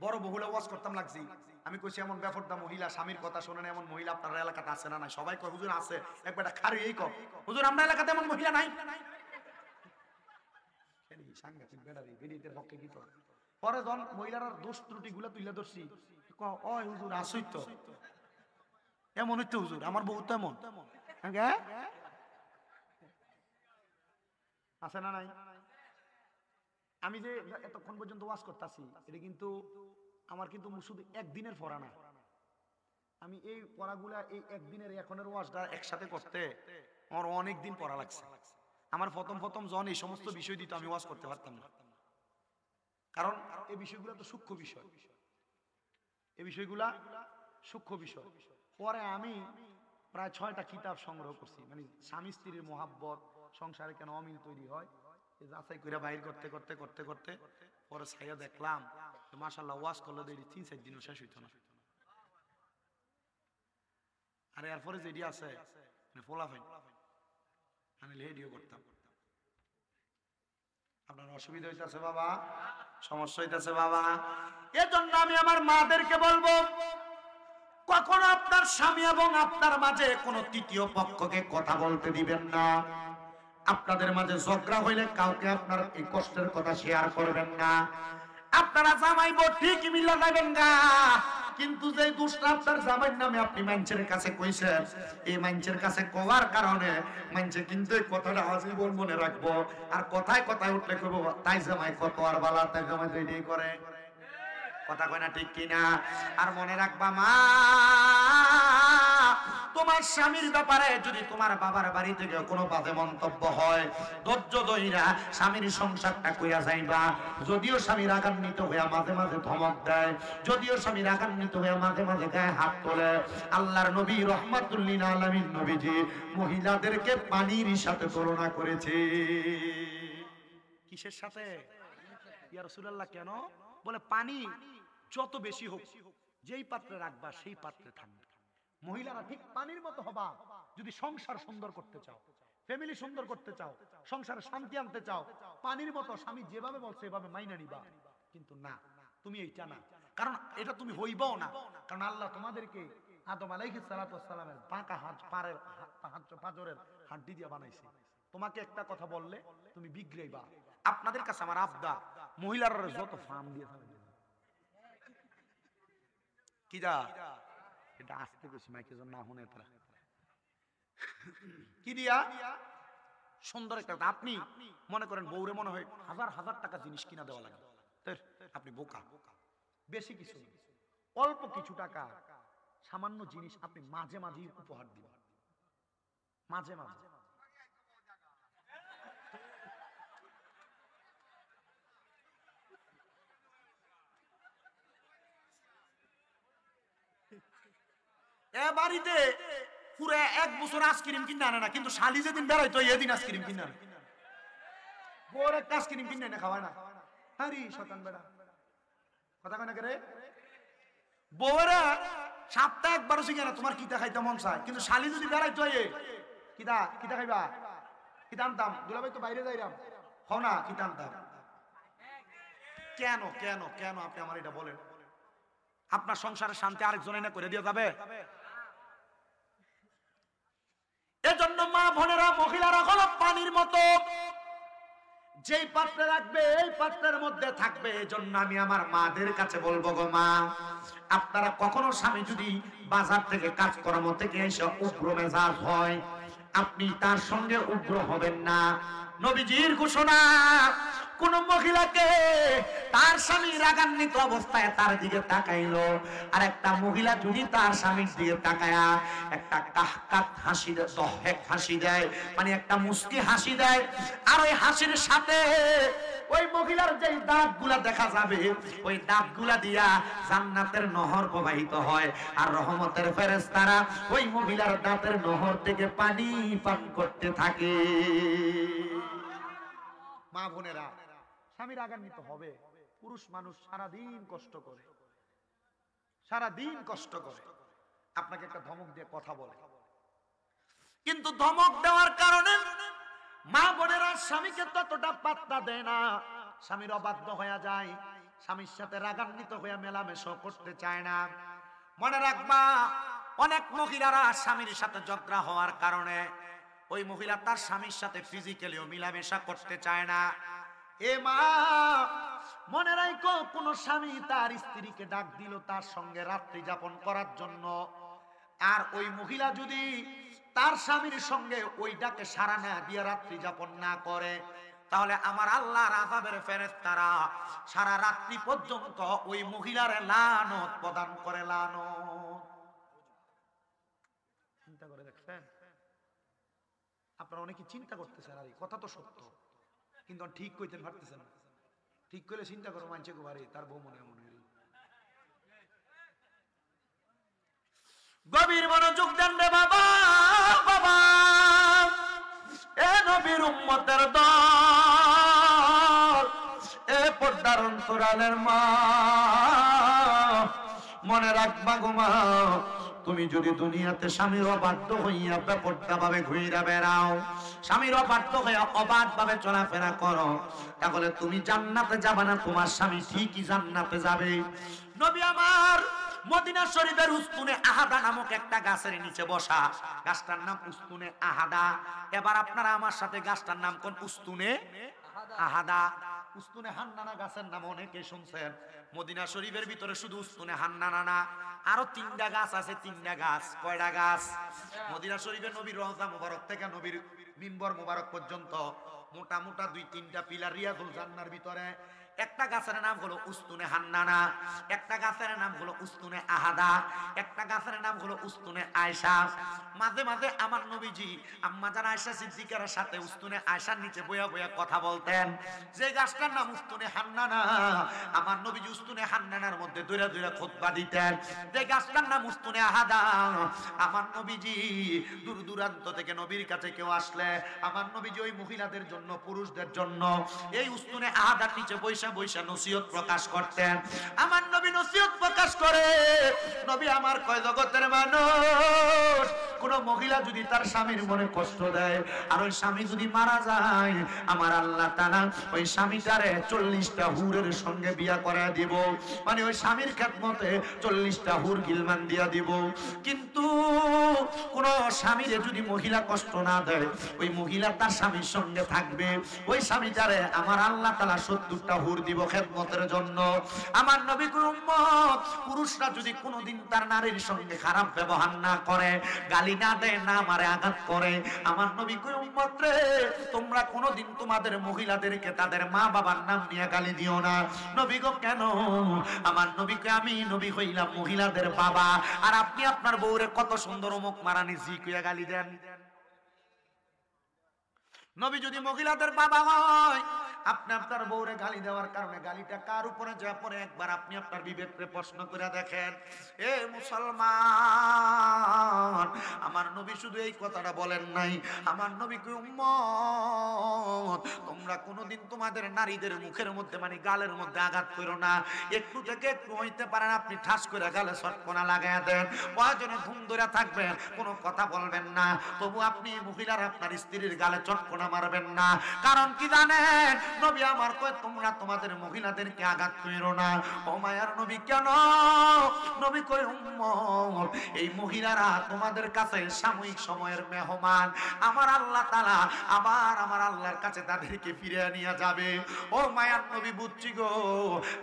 Speaker 1: বড় বহুলে ওয়াজ করতাম লাগছি, আমি কইছি এমন বেফরদা মহিলা স্বামীর কথা শোনে না, এমন মহিলা আপনার এলাকাতে আছে না? নাই। সবাই কয় হুজুর আছে। একবার খারি এই কম হুজুর আপনার এলাকাতে এমন মহিলা নাই। সাংঘাতিক বেড়ারি বেরিয়েদের পক্ষে কি তো। পরে যখন মহিলার দোষ ত্রুটি গুলা তুইলা ধরছি, ওই হুজুর আসই তো এমন হইতো হুজুর আমার বউ তো এমন আছে না নাই? আমি যে এতক্ষণ পর্যন্ত ওয়াজ করতেছি এটা কিন্তু আমার কিন্তু শুধু একদিনের পড়া না। আমি এই পড়াগুলা এই একদিনের এখনের ওয়াজটা একসাথে করতে আমার অনেক দিন পড়া লাগছে। আমার প্রথম জন এই সমস্ত বিষয় দিত আমি ওয়াজ করতে পারতাম না, কারণ এই বিষয়গুলো তো সূক্ষ্ম বিষয়, এই বিষয়গুলা সূক্ষ্ম বিষয়। পরে আমি প্রায় 6টা কিতাব সংগ্রহ করছি, মানে স্বামী স্ত্রীর মহাব্বত, সংসারে কেন অমিল তৈরি হয়, যাচাই করে বাইর করতে করতে করতে করতে পরে ছাইয়া দেখলাম মাশাআল্লাহ ওয়াজ করলে তো 3-4 দিনও শেষ হইতো না। আর এরপরে যেটি আছে মানে ফোলাফাইন আমি রেডিও করতাম। আপনার অসুবিধা হইতেছে বাবা, সমস্যা হইতেছে বাবা, এজন্য আমি আমার মাদেরকে বলবো কখনো আপনার স্বামী এবং আপনার মাঝে কোনো তৃতীয় পক্ষকে কথা বলতে দিবেন না। আপনাদের মাঝে ঝগড়া হইলে কাউকে আপনার এই কষ্টের কথা শেয়ার করবেন না। আপনারা জামাই বউ ঠিকই মিলা যাবেন গা, কিন্তু যে দুষ্টা আপনার জামাইয়ের নামে আপনি মানুষের কাছে কইছেন, এই মানুষের কাছে কোয়ার কারণে মানুষে কিন্তু এই কথাটা আজীবন মনে রাখবো। আর কথায় কথায় উঠলে কইব তাই জামাই কত আর বালা, তাই জামাই রেডি করে। কথা কয় না ঠিক কিনা? আর মনে রাখবা মা, তোমার স্বামীর ব্যাপারে যদি তোমার বাবার বাড়ি থেকে কোনো বাজে মন্তব্য হয়, ধৈর্য ধইরা স্বামীর সংসারটা কইরা যাইবা। যদিও স্বামী রাগান্বিত হইয়া মাঝে মাঝে ধমক দেয়, যদিও স্বামী রাগান্বিত হইয়া মাঝে মাঝে গায়ে হাত তোলে, আল্লাহর নবী রাহমাতুল লিল আলামিন নবীজি মহিলাদেরকে পানির সাথে তুলনা করেছে। কিসের সাথে? ইয়া রাসূলুল্লাহ কেন? বলে পানি যত বেশি হোক যেই পাত্রে রাখবা সেই পাত্রে থাকবে। মহিলারা ঠিক পানির মতো হবা যদি সংসার সুন্দর করতে চাও, ফ্যামিলি সুন্দর করতে চাও, সংসারে শান্তি আনতে চাও। পানির মতো স্বামী যেভাবে বলছে এভাবে মাইনা নিবা। কিন্তু না, তুমি এইটা না, কারণ এটা তুমি হইবাও না। কারণ আল্লাহ তোমাদেরকে আদম আলাইহিস সালাতু ওয়াস সালামের বাঁকা পাঁজরের হাড্ডি দিয়ে বানাইছে। তোমাকে একটা কথা বললে তুমি বিগড়াইবা। আপনাদের কাছে আমার আবদা, মহিলারা যত ফার্ম দিয়ে থাকবে কিরা, এটা আসতে বেশি মাইকে জন্য না শুনে তারা কি দিয়া সুন্দর একটা। আপনি মনে করেন বউরে মনে হয় হাজার হাজার টাকা জিনিস কিনা দেওয়া লাগে, আপনি বোকা। বেশি কিছু অল্প কিছু টাকা সামান্য জিনিস আপনি মাঝে মাঝে উপহার দিবেন, মাঝে মাঝে। এ বাড়িতে পুরো 1 বছর আইসক্রিম কিনে আনে না, কিন্তু শালি যেদিন বেড়াইতো এদিন আইসক্রিম কিনে আনে। বড় একটা আইসক্রিম কিনে এনে খাওয়ায় না। হারি শতান বেড়া কথা কয় না কে রে? বউরা সপ্তাহে একবারও শিখে না তোমার কিতা খাইতে মন চায়, কিন্তু শালি যদি বেড়াইতো কিতা কিতা খাইবা, কিতা আনতাম। দুলাভাই তো বাইরে যাইরাম, হও না কিতা আনতাম। কেন কেন কেন আপনি আমার এটা বলেন? আপনার সংসারের শান্তি আরেকজন এনে করে দিয়ে যাবে? এজন্য মা বোনেরা, মহিলারা হলো পানির মতো, যেই পাত্রে রাখবে এই পাত্রের মধ্যে থাকবে। এজন্য আমি আমার মাদের কাছে বলবো গো মা, আপনারা কখনো স্বামী যদি বাজার থেকে কাজকর্ম থেকে এসে উগ্র মেজাজ হয়, আপনি তার সঙ্গে উগ্র হবেন না। নবীজির ঘোষণা, কোন মহিলাকে তার স্বামী রাগান্বিত অবস্থায় তার দিকে তাকাইলো, আর একটা মহিলা যদি তার স্বামীর দিকে তাকায়া একটা কাহকাত হাসি দেয়, দহেক হাসি দেয়, মানে একটা মুস্কি হাসি দেয়, আর ওই হাসির সাথে ওই মহিলার যে দাঁতগুলা দেখা যাবে, ওই দাঁতগুলা দিয়া জান্নাতের নহর প্রবাহিত হয়, আর রহমতের ফেরেশতারা ওই মহিলার দাঁতের নহর থেকে পানি পান করতে থাকে। মা বোনেরা, স্বামী রাগান্বিত হবে। পুরুষ মানুষ সারাদিন কষ্ট করে, সারাদিন কষ্ট করে, আপনাকে একটা ধমক দিয়ে কথা বলে, কিন্তু ধমক দেওয়ার কারণে মা বোনেরা স্বামীকে ততটা পাত্তা দেয় না, স্বামীর অবাধ্য হয়ে যায়, স্বামীর সাথে রাগান্বিত হয়ে মেলামেশা করতে চায় না। মনে রাখবা, অনেক মহিলারা স্বামীর সাথে ঝগড়া হওয়ার কারণে ওই মহিলা তার স্বামীর সাথে ফিজিক্যালিও মেলামেশা করতে চায় না। এ মা, মনে রাখো, কোন স্বামী তার স্ত্রীকে ডাক দিল তার সঙ্গে রাত্রি যাপন করার জন্য, আর ওই মহিলা যদি তার স্বামীর সঙ্গে ওই ডাকে সাড়া না দিয়ে রাত্রি যাপন না করে, তাহলে আমার আল্লাহর আযাবের ফেরেশতারা সারা রাত্রি পর্যন্ত ওই মহিলার লানত প্রদান করে। লানত, চিন্তা করে দেখছেন? আপনারা অনেকে চিন্তা করতেছেন, আর এই কথা তো সত্য, কিন্তু ঠিক কইতে পারতেছেন না। ঠিক করলে চিন্তা করো, মানছে গো বাড়ি তার বউ মনে মনে। গভীর মনোযোগ দেন রে বাবা, বাবা, এ নবীর উম্মতের দল, এ পর্দার অন্তরালের মা, মনে রাখবা গো মা, তুমি যদি দুনিয়াতে স্বামীর অবাধ্য হইয়া বেপরদা ভাবে ঘুরে বেড়াও, স্বামীর অবাধ্য হইয়া অবাধ ভাবে চলাফেরা করো, তাহলে তুমি জান্নাতে যাবে না, তোমার স্বামী ঠিকই জান্নাতে যাবে। নবী আমার মদিনা শরীফের উস্তুনে আহাদা নামক একটা গাছের নিচে বসা, গাছটার নাম উস্তুনে আহাদা। এবার আপনারা আমার সাথে গাছটার নাম কোন? উস্তুনে আহাদা। উস্তুনে হান্নানা গাছের নাম অনেকে শুনছেন। মদিনা শরীফের ভিতরে শুধু উস্তুনে হান্নানা না, আরো 3টা গাছ আছে। 3টা গাছ। কয়টা গাছ? মদিনা শরীফের নবীর রওজা মুবারক থেকে নবীর মিম্বর মুবারক পর্যন্ত মোটা মোটা 2-3টা পিলার রিয়াজুল জান্নার ভিতরে একটা গাছের নাম হলো উস্তুনে হান্নানা, একটা গাছের নাম হলো উস্তুনে আহাদা, একটা গাছের নাম হলো উস্তুনে আয়েশা। মাঝে মাঝে আমার নবীজি আম্মা জান আয়েশা সিদ্দিকার সাথে উস্তুনে আয়েশার নিচে বইয়া বইয়া কথা বলতেন। যে গাছটার নাম উস্তুনে হান্নানা, আমার নবীজি উস্তুনে হান্নানার মধ্যে দূরে দূরে খুতবা দিতেন। যে গাছটার নাম উস্তুনে আহাদা, আমার নবীজি দূর দূরান্ত থেকে নবীর কাছে কেউ আসলে আমার নবীজি ওই মহিলাদের জন্য, পুরুষদের জন্য এই উস্তুনে আহাদার নিচে বৈশা বৈশা নসিহত প্রকাশ করতেন। আমার নবী নসিহত প্রকাশ করে, নবী আমার কয় জগতের মানুষ, কোন মহিলা যদি তার স্বামীর মনে কষ্ট দেয় আর ওই স্বামী যদি মারা যায়, আমার আল্লাহ তাআলা ওই স্বামীটারে 40টা হুরের সঙ্গে বিয়া করায় দিব, মানে ওই স্বামীর খেদমতে 40টা হুর গিলমান দিয়া দিব। কিন্তু কোন স্বামীরে যদি মহিলা কষ্ট না দেয়, ওই মহিলা তার স্বামীর সঙ্গে থাকবে, ওই স্বামীটারে আমার আল্লাহ তাআলা 70টা হুর দিব খেদমতের জন্য। আমার নবী উম্মত, পুরুষরা যদি কোনোদিন তার নারীর সঙ্গে খারাপ ব্যবহার না করে, গালি না দেয়, না মারে, আঘাত করে, আমার নবী উম্মত রে, তোমরা কোনোদিন তোমাদের মহিলাদেরকে তাদের মা বাবার নাম নিয়ে গালি দিও না। নবী গো কেন? আমার নবীকে আমি নবী হইলাম মহিলাদের বাবা, আর আপনি আপনার বউরে কত সুন্দর অমুক মারানি জি কইয়া গালি দেন। নবী যদি মহিলাদের বাবা হয়, আপনি আপনার বউরে গালি দেওয়ার কারণে গালিটা কার উপরে যা পড়ে, একবার আপনি আপনার বিবেককে প্রশ্ন করে দেখেন। এ মুসলমান, আমার নবী শুধু এই কথাটা বলেন নাই, আমার নবী কই উম্মত, তোমরা কোনোদিন তোমাদের নারীদের মুখের মধ্যে, মানে গালের মধ্যে আঘাত করো না। একটু থেকে একটু হইতে পারেন আপনি ঠাস করে গালে চটকনা লাগাইয়া দেন, প্রয়োজনে ধুম ধরে থাকবেন, কোনো কথা বলবেন না, তবু আপনি মহিলার আপনার স্ত্রীর গালে চটকনা মারবেন না। কারণ কি জানেন? নবী আমার কয় তোমরা তোমাদের মহিলাদেরকে আঘাত করো না। ও মায়ার নবী কেন? নবী কয় উম্মত, এই মহিলারা তোমাদের কাছে সাময়িক সময়ের মেহমান, আমার আল্লাহ তাআলা আবার আমার আল্লাহর কাছে তাদেরকে ফিরিয়ে নিয়ে যাবে। ও মায়ার নবী বুঝছি গো।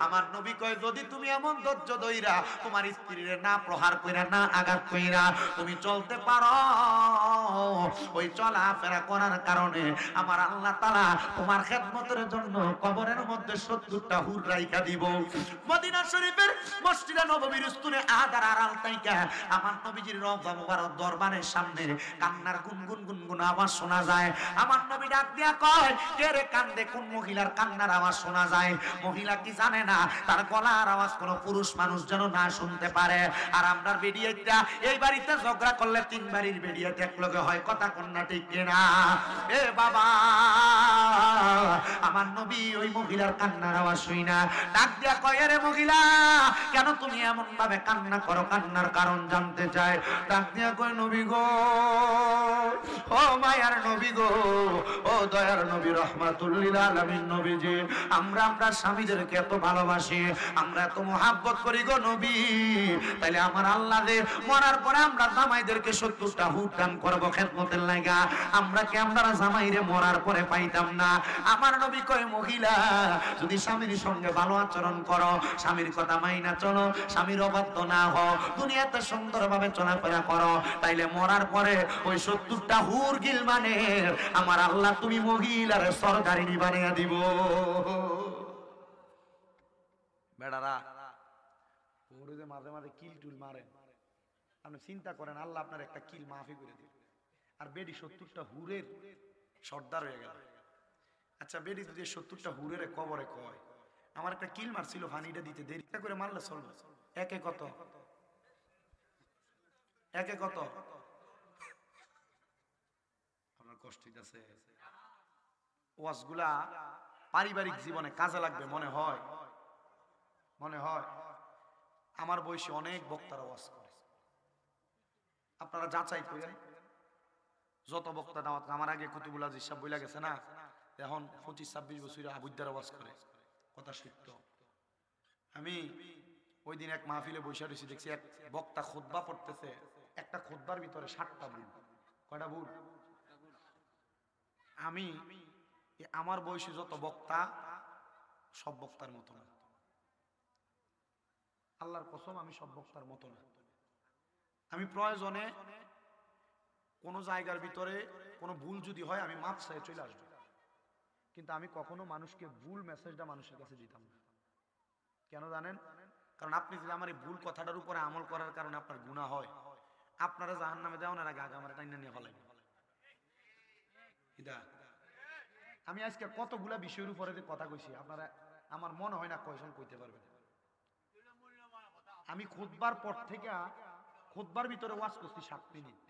Speaker 1: আমার নবী কয় যদি তুমি এমন ধৈর্য ধইরা তোমার স্ত্রীর না প্রহার কইরা, না আঘাত কইরা তুমি চলতে পারো, ওই চলাফেরা করার কারণে আমার আল্লাহ তাআলা তোমার খেদমতের জন্য কবরের মধ্যে 70টা হুর রাইখা দিব। মদিনা শরীফের মসজিদে নববীর স্তূনে আদার আড়াল তাইকা আমার নবীজির রওজা মুবারক দরবারের সামনে কান্নার গুনগুন গুনগুন আওয়াজ শোনা যায়। আমার নবী ডাক দিয়া কয়, কে রে কান্দে? কোন মহিলার কান্নার আওয়াজ শোনা যায়? মহিলা কি জানে না তার গলার আওয়াজ কোন পুরুষ মানুষ যেন না শুনতে পারে? আর আমরার বেডিয়াটা এই বাড়িতে ঝগড়া করলে 3 বাড়ির বেডিয়াটা একলগে হয়, কথা কন্যা ঠিক কিনা? এ বাবা, আমার নবী ওই মহিলার কান্নার আওয়াজ শুই না ডাক দিয়া কয়, রে মহিলা কেন তুমি এমন ভাবে কান্না করো? কান্নার কারণ জানতে চায়। ডাক দিয়া কয়, নবী গো, ও মায়ার নবী গো, ও দয়ার নবী, রহমাতুল লিল আলামিন নবীজি, আমরা স্বামীদেরকে এত ভালোবাসি, আমরা এত মহব্বত করি গো নবী, তাইলে আমার আল্লাহ দে মরার পরে আমরা জামাইদেরকে 70টা হুর দান করব খেদমতের লাগা, আমরা কি আমরা জামাইরে মরার পরে পাইতাম না? আমার নবী কয়, মহিলা যদি স্বামীর সঙ্গে ভালো আচরণ করো, স্বামীর কথা মাইনা চলো, স্বামীর অবাধ্য না হও, দুনিয়াতে সুন্দরভাবে চলাফেরা করো, তাইলে মরার পরে ওই 70টা হুর গিলমানের আমার আল্লাহ তুমি মহিলার সরকারিনী বানিয়ে দিব। বেড়ারা ওরে যে মাঝে মাঝে কিল টুল মারেন, আপনি চিন্তা করেন আল্লাহ আপনার একটা কিল মাফি করে দিবে, আর বেডি 70টা হুরের সর্দার হয়ে গেল। আচ্ছা, বেডি যদি 70টা হুরের কবরে কয় আমার একটা কিল মারছিল, ফানিটা দিতে দেরি করে মারলে চলবে? একে কত? একে কত? আপনার কষ্ট আছে। ওয়াজগুলা পারিবারিক জীবনে কাজে লাগবে মনে হয়। মনে হয় আমার বয়সে অনেক বক্তারা ওয়াজ করে, আপনারা যাচাই করেন। যত বক্তা দাওয়াত, আমার আগে কুতুবুল আজিজ সাহেব বইলা গেছে না, এখন 25-26 বছর আবুদ্দার ওয়াজ করে, কথা সত্য। আমি ওই দিন এক মাহফিলে বসে রয়েছি, দেখছি এক বক্তা খুতবা পড়তেছে, একটা খুতবার ভিতরে 7টা ভুল। কয়টা ভুল? আমি আমার বয়সী যত বক্তা সব বক্তার মতো না, আল্লাহর কসম আমি সব বক্তার মতো না। আমি প্রয়োজনে কোন জায়গার ভিতরে কোনো ভুল যদি হয় আমি মাপ চাই চলে আসবো, কিন্তু আমি কখনো মানুষকে ভুল মেসেজটা মানুষের কাছে দিতাম না। কেন জানেন? কারণ আপনি যদি আমার এই ভুল কথাটার উপরে আমল করার কারণে আপনার গুনাহ হয়, আপনারা জাহান্নামে যাওয়ার আগে আগে আমার টাইনা নিয়ে ফেলাইবেন। আমি আজকে কতগুলা বিষয়ের উপরে কথা কইছি, আপনারা আমার মনে হয় না কয়জন কইতে পারবেন। আমি খুতবার পর থেকে খুতবার ভিতরে ওয়াজ করছি 7 মিনিট,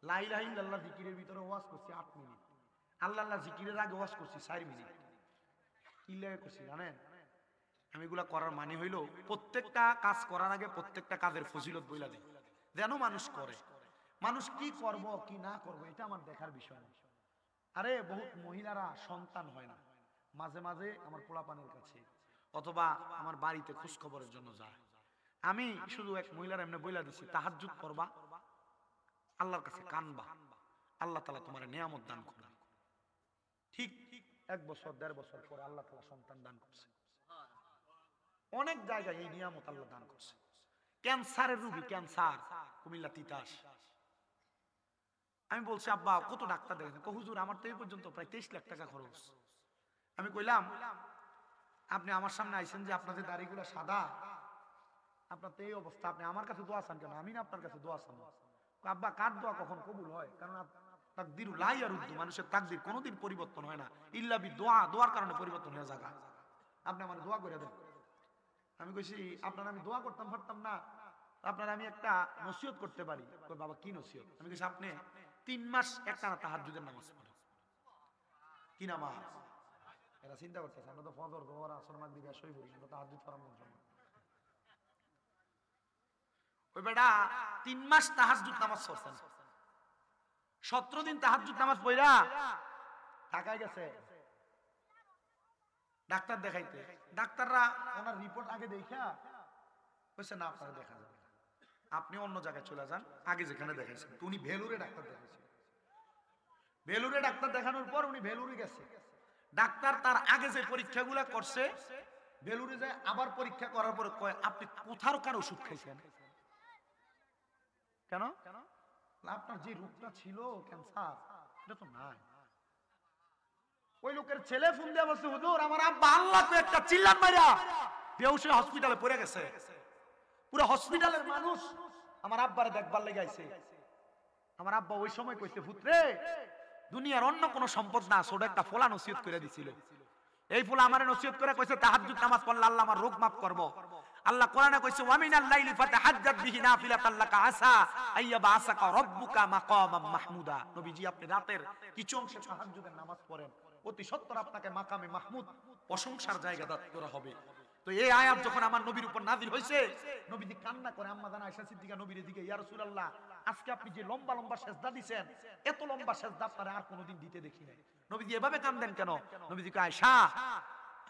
Speaker 1: লা ইলাহা ইল্লাল্লাহ জিকিরের ভিতরে ওয়াজ করছি 8 মিনিট, আল্লাহ আল্লাহ জিকিরের আগে ওয়াজ করছি 4 মিনিট। কি লাগে করছি জানেন? আমি এগুলা করার মানে হইল প্রত্যেকটা কাজ করার আগে প্রত্যেকটা কাজের ফজিলত বইলা দিই, যেন মানুষ করে। মানুষ কি করব কি না করব এটা আমার দেখার বিষয় না। আরে বহুত মহিলারা সন্তান হয় না, মাঝে মাঝে আমার পোলাপানের কাছে অথবা আমার বাড়িতে খোঁজ খবরের জন্য যায়। আমি শুধু এক মহিলার এমনি বইলা দিছি, তাহাজ্জুদ করবা, আল্লাহর কাছে কানবা, আল্লাহ তাআলা তোমার নিয়ামত দান করবে। ঠিক 1 বছর 1.5 বছর পরে আল্লাহ তাআলা সন্তান দান করছে। অনেক জায়গায় এই নিয়ামত আল্লাহ দান করছে। ক্যান্সারের রোগী, ক্যান্সার, কুমিল্লা তিতাস। আমি বলছি আব্বা কত ডাক্তার দেখেন? হুজুর আমার তো এই পর্যন্ত প্রায় 23 লাখ টাকা খরচ। আমি কইলাম আপনি আমার সামনে আইছেন যে আপনাদের দাড়িগুলো সাদা, আপনার তো এই অবস্থা, আপনি আমার কাছে দোয়া চান কেন? আমি না আপনার কাছে দোয়া চান। আব্বা কার দোয়া কখন কবুল হয়? কারণ তাকদিরু লা ইয়ারুদ্দু, মানুষের তাকদির কোনোদিন পরিবর্তন হয় না, ইল্লা বিদুআ, দোয়ার কারণে পরিবর্তন হয়ে যায়। আপনি আমার দোয়া করে দেন। আমি কইছি আপনার আমি দোয়া করতাম পারতাম না, আপনার আমি একটা নসিহত করতে পারি। কই বাবা কি নসিহত? আমি কইছি আপনি 3 মাস একটানা তাহাজ্জুদের নামাজ পড়েন। কি নামাজ? এরা চিন্তা করতেছে আমরা তো ফজর যোহর আসর মাগরিব এশাই পড়ি, আমরা তাহাজ্জুদ পড়ার মন না। ওই বেটা 3 মাস তাহাজ্জুদ নামাজ পড়ছেন, 17 দিন তাহাজ্জুদ নামাজ পড়া ঢাকায় গেছে ডাক্তার দেখাইতে। ডাক্তাররা ওনার রিপোর্ট আগে দেখা কইছে না আপনারা দেখা যাবে না, আপনি অন্য জায়গায় চলে যান, আগে যেখানে দেখাইছেন। তো উনি ভেলুরে ডাক্তার দেখাইছেন। ভেলুরে ডাক্তার দেখানোর পর উনি ভেলুরে গেছে। ডাক্তার তার আগে যে পরীক্ষাগুলো করছে, ভেলুরে যায় আবার পরীক্ষা করার পরে কয় আপনি কোথাকার ওষুধ খাইছেন? কেন? আপনার যে রোগটা ছিল ক্যান্সার, এটা তো নাই।
Speaker 2: ওই লোকের ছেলে ফোন দিয়ে বলছে, হুজুর আমার আব্বা আল্লাহকে একটা চিল্লান মাইরা বেহুশ হয়ে হসপিটালে পড়ে গেছে। পুরো হসপিটালের মানুষ আমার আব্বারে দেখবার লেগে আইছে। আমার আব্বা ওই সময় কইছে, পুত্রে দুনিয়ার অন্য কোন সম্পদ না, ছোট একটা ফোলা নসিহত করে দিছিল। এই ফোলা আমারে নসিহত করে কইছে তাহাজ্জুদ নামাজ পড়লে আল্লাহ আমার রোগ মাফ করব। আল্লাহ কোরআনে কইছে ওয়া মিনাল লাইলি ফাতাহাজ্জাদ বিহি নাফিলাতাল লাকা আসা আইয়াবা আসাকা রাব্বুকা মাকামাম মাহমুদা। নবীজি আপনি রাতের কিছু অংশে তাহাজ্জুদের নামাজ পড়েন, অতি সত্বর আপনাকে মাকামে মাহমুদ প্রশংসার জায়গা দান করা হবে। তো এই আয়াত যখন আমার নবীর উপর নাযিল হইছে, নবীজি কান্না করে আম্মা জান আয়েশা সিদ্দিকা নবীর দিকে, ইয়া রাসূলুল্লাহ আজকে আপনি যে লম্বা লম্বা সেজদা দিবেন, এত লম্বা সেজদা আপনারা আর কোনোদিন দিতে দেখি নাই। নবীজি এভাবে কান্দেন কেন? নবীজি কয়, আয়েশা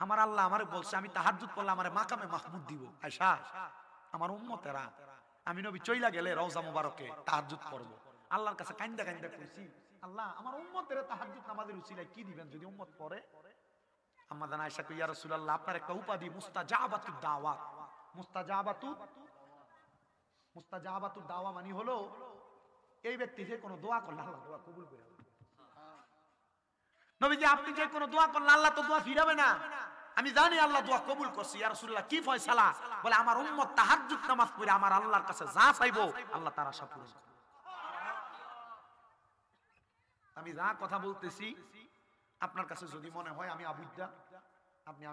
Speaker 2: আমার আল্লাহ আমারে বলছে আমি তাহাজ্জুদ পড়লে আমারে মাকামে মাহমুদ দিব। আয়েশা আমার উম্মতেরা, আমি নবী চইলা গেলে রওজা মুবারকে তাহাজ্জুদ পড়ব। আল্লাহর কাছে কান্দা কান্দা কইছি, আল্লাহ আমার উম্মতেরা তাহাজ্জুদ নামাজের উসিলায় কি দিবেন যদি উম্মত পড়ে? আম্মা জান আয়েশা কই, ইয়া রাসূলুল্লাহ আপনার একটা উপাধি মুস্তাজাবাতুদ দাওয়াত। মুস্তাজাবাতুদ দাওয়া মানে হলো এই ব্যক্তি যে কোনো দোয়া করলে আল্লাহ দোয়া কবুল করে। নবীজি আপনি যে কোনো দোয়া করলে আল্লাহ তো দোয়া ফিরাবে না, আমি জানি আল্লাহ দোয়া কবুল করছে। ইয়া রাসূলুল্লাহ কি ফয়সালা? বলে আমার উম্মত তাহাজ্জুদ নামাজ পড়ে আমার আল্লাহর কাছে যা চাইবো আল্লাহ তার আশা পূরণ করবে। আমি যা কথা বলতেছি আপনার কাছে যদি মনে হয় আমি আবুদ্দা,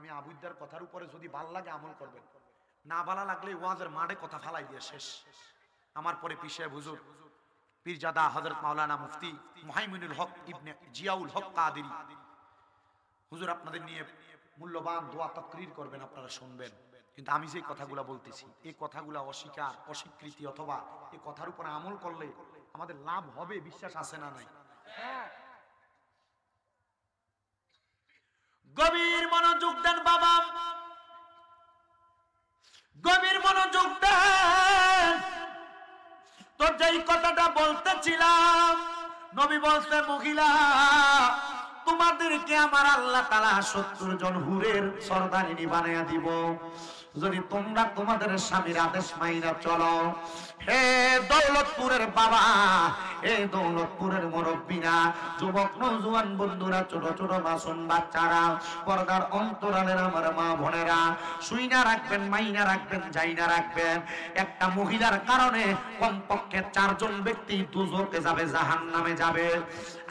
Speaker 2: আমি আবুদ্দার কথার উপরে যদি ভাল লাগে আমল করবেন, না ভালো লাগলে ওয়াজের মাঠে কথা ফালাই দিয়ে শেষ। আমার পরে পিছে হুজুর পীরজাদা হযরত মাওলানা মুফতি মুহাইমিনুল হক ইবনে জিয়াউল হক কাদেরী হুজুর আপনাদের নিয়ে মূল্যবান দোয়া তাকরীর করবেন, আপনারা শুনবেন। কিন্তু আমি যে কথাগুলো বলতেছি এই কথাগুলো অস্বীকার, অস্বীকৃতি অথবা এই কথার উপরে আমল করলে আমাদের লাভ হবে, বিশ্বাস আছে না নাই? গভীর মনোযোগ দেন বাবা, গভীর মনোযোগ দেন। তো যেই কথাটা বলতেছিলাম, নবী বলতে মহিলা তোমাদেরকে আমার আল্লাহ তাআলা 70 জন হুরের সরদারিনী বানায়া দিব যদি তোমরা তোমাদের স্বামীর আদেশ মাইনা চলো। হে দৌলতপুরের বাবা, এই দৌলতপুরের মুরব্বীরা, যুবক নওজোয়ান বন্ধুরা, ছোট ছোট মাসুম বাচ্চারা, পর্দার অন্তরালের আমার মা বোনেরা, শুইনা রাখবেন, মাইনা রাখবেন, যাইনা রাখবেন। একটা মহিলার কারণে কমপক্ষে 4 জন ব্যক্তি দুজকে যাবে, জাহান্নামে যাবে।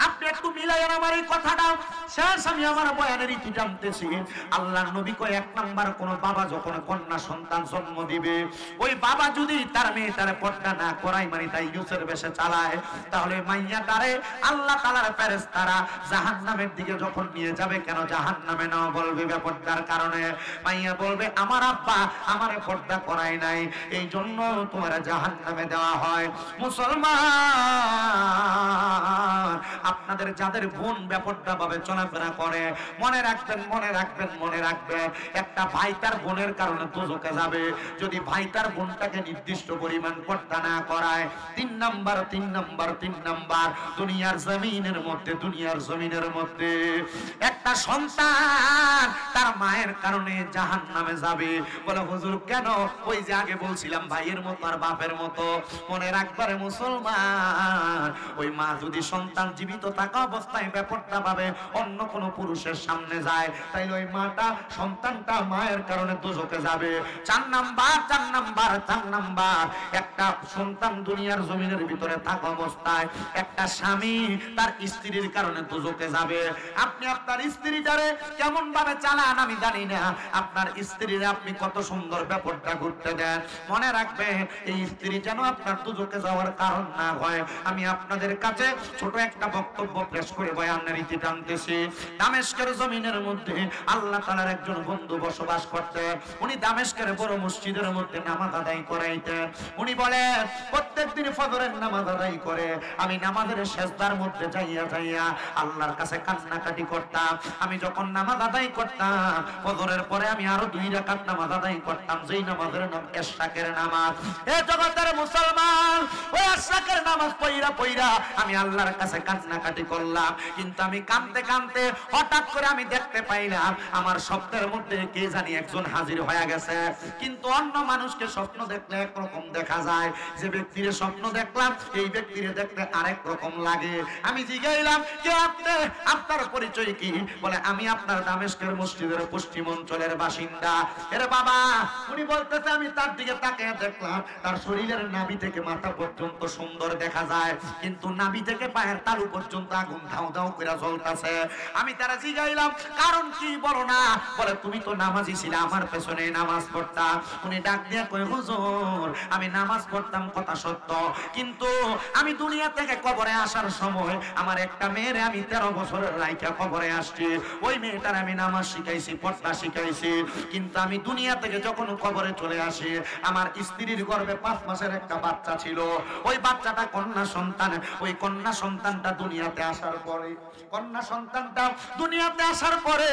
Speaker 2: আপনি একটু মিলাইয়েন আমার এই কথাটা শেষ। আমি আমার বয়ানের ইতি টানতেছি। আল্লাহর নবী কয় 1 নাম্বার কোন বাবা যখন কন্যা সন্তান জন্ম দিবে, ওই বাবা যদি তার মেয়েটারে পর্দা না করায়, মানে তাই ইউসের বেশে চালায়, তাহলে মাইয়াটারে আল্লাহ তাআলার ফেরেশতারা জাহান্নামের দিকে যখন নিয়ে যাবে, কেন জাহান্নামে না বলবে বেপর্দার কারণে? মাইয়া বলবে আমার আব্বা আমারে পর্দা করায় নাই, এই জন্য তোমার জাহান্নামে দেওয়া হয়। মুসলমান, আপনাদের যাদের বোন বেপর্দা ভাবে চলাফেরা করে, মনে রাখবেন, মনে রাখবেন, মনে রাখবেন, একটা ভাই তার বোনের কারণে দোজখে যাবে যদি ভাই তার বোনটাকে নির্দিষ্ট পরিমাণ পর্দা না করায়। 3 নাম্বার দুনিয়ার জমিনের মধ্যে একটা সন্তান তার মায়ের কারণে জাহান্নামে যাবে। বলে হুজুর কেন? ওই যে আগে বলছিলাম ভাইয়ের মতো আর বাপের মতো। মনে রাখবারে মুসলমান, ওই মা যদি সন্তান জীবিত থাকা অবস্থায় ব্যাপারটা ভাবে অন্য কোন পুরুষের সামনে যায়, তাইলে ওই মাটা সন্তানটা মায়ের কারণে দোজখে যাবে। 4 নাম্বার একটা সন্তান দুনিয়ার জমিনের ভিতরে থাকা অবস্থায় একটা স্বামী তার স্ত্রীর কারণে দোজখে যাবে। আপনি আপনার স্ত্রীটারে কেমন ভাবে চালান আমি জানি না, আপনার স্ত্রীর আপনি কত সুন্দর ব্যাপারটা ঘুরতে দেন, মনে রাখবেন এই স্ত্রী যেন আপনার দোজখে যাওয়ার কারণ না হয়। আমি আপনাদের কাছে ছোট একটা বক্তব্য পেশ করে বয়ানের ইতি টানতেছি। দামেস্কের জমিনের মধ্যে আল্লাহ তাআলার একজন বন্ধু বসবাস করতেন। উনি দামেস্কের বড় মসজিদের মধ্যে নামাজ আদায় করাইতেন। উনি বলেন প্রত্যেকদিন ফজরের নামাজ আদায় করে আমি নামাজের সিজদার মধ্যে যাইয়া আল্লাহর কাছে কান্নাকাটি করতাম। আমি যখন নামাজ আদায় করতাম ফজরের পরে আমি আরো 2 রাকাত নামাজ আদায় করতাম, যেই নামাজের নাম ইশরাকের নামাজ। এ জগতের মুসলমান, ওই ইশরাকের নামাজ পড়া আমি আল্লাহর কাছে কান্নাকাটি করলাম। কিন্তু আমি কাঁদতে কাঁদতে হঠাৎ করে আমি দেখতে পাইলাম আমার স্বপ্নের মধ্যে কে জানি একজন হাজির হয়ে গেছে। কিন্তু অন্য মানুষকে স্বপ্ন দেখলে একরকম দেখা যায়, যে ব্যক্তির স্বপ্ন দেখলাম এই ব্যক্তির
Speaker 1: দেখতে আরেক রকম লাগে। আমি জিজ্ঞাইলাম, কে আপনি, আপনার পরিচয় কি? বলে, আমি আপনার দামেস্কের মসজিদের পশ্চিম অঞ্চলের বাসিন্দা। এর বাবা, উনি বলতেছে, আমি তার দিকে তাকিয়ে দেখলাম তার শরীরের নাভি থেকে মাথা পর্যন্ত সুন্দর দেখা যায়, কিন্তু নাভি থেকে পায়ের তালু পর্যন্ত আগুন ধাউ ধাউ করে জ্বলতেছে। আমি তারা জিগাইলাম, কারণ কি বলো না? বলে, তুমি তো নামাজি ছিলে, আমার পেছনে নামাজ পড়তা। উনি ডাক দিয়ে কই, হুজুর আমি নামাজ পড়তাম কথা সত্য, কিন্তু আমি দুনিয়া থেকে কবরে আসার সময় আমার একটা মেয়েরে আমি 13 বছরের রাইখা কবরে আসছি। ওই মেয়েটার আমি নামাজ শিখাইছি, পড়তা শিখাইছি, কিন্তু আমি দুনিয়া থেকে যখন কবরে চলে আসি আমার স্ত্রীর গর্ভে 5 মাসের একটা বাচ্চা ছিল। ওই বাচ্চাটা কন্যা সন্তান। ওই কন্যা সন্তানটা দুনিয়াতে আসার পরে, কন্যা সন্তানটা দুনিয়াতে আসার পরে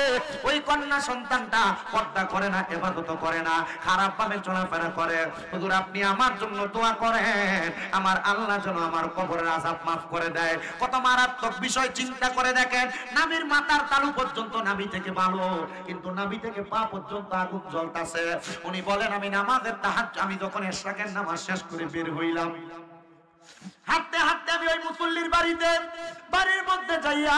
Speaker 1: ওই কন্যা সন্তানটা পর্দা করে না, ইবাদত করে না, খারাপ ভাবে চলাফেরা করে। হুজুর আপনি আমার জন্য দোয়া করেন, আমার আল্লাহ যেন আমার কবরের আযাব মাফ করে দেয়। কত মারাত্মক বিষয় চিন্তা করে দেখেন। নাভির মাথার তালু পর্যন্ত নাভি থেকে ভালো, কিন্তু নাভি থেকে পা পর্যন্ত আগুন জ্বলতাছে। উনি বলেন, আমি নামাজের তাহাজ্জুদ, আমি যখন ইশরাকের নামাজ শেষ করে বের হইলাম, হাঁটতে হাঁটতে আমি ওই মুসল্লির বাড়ির মধ্যে যাইয়া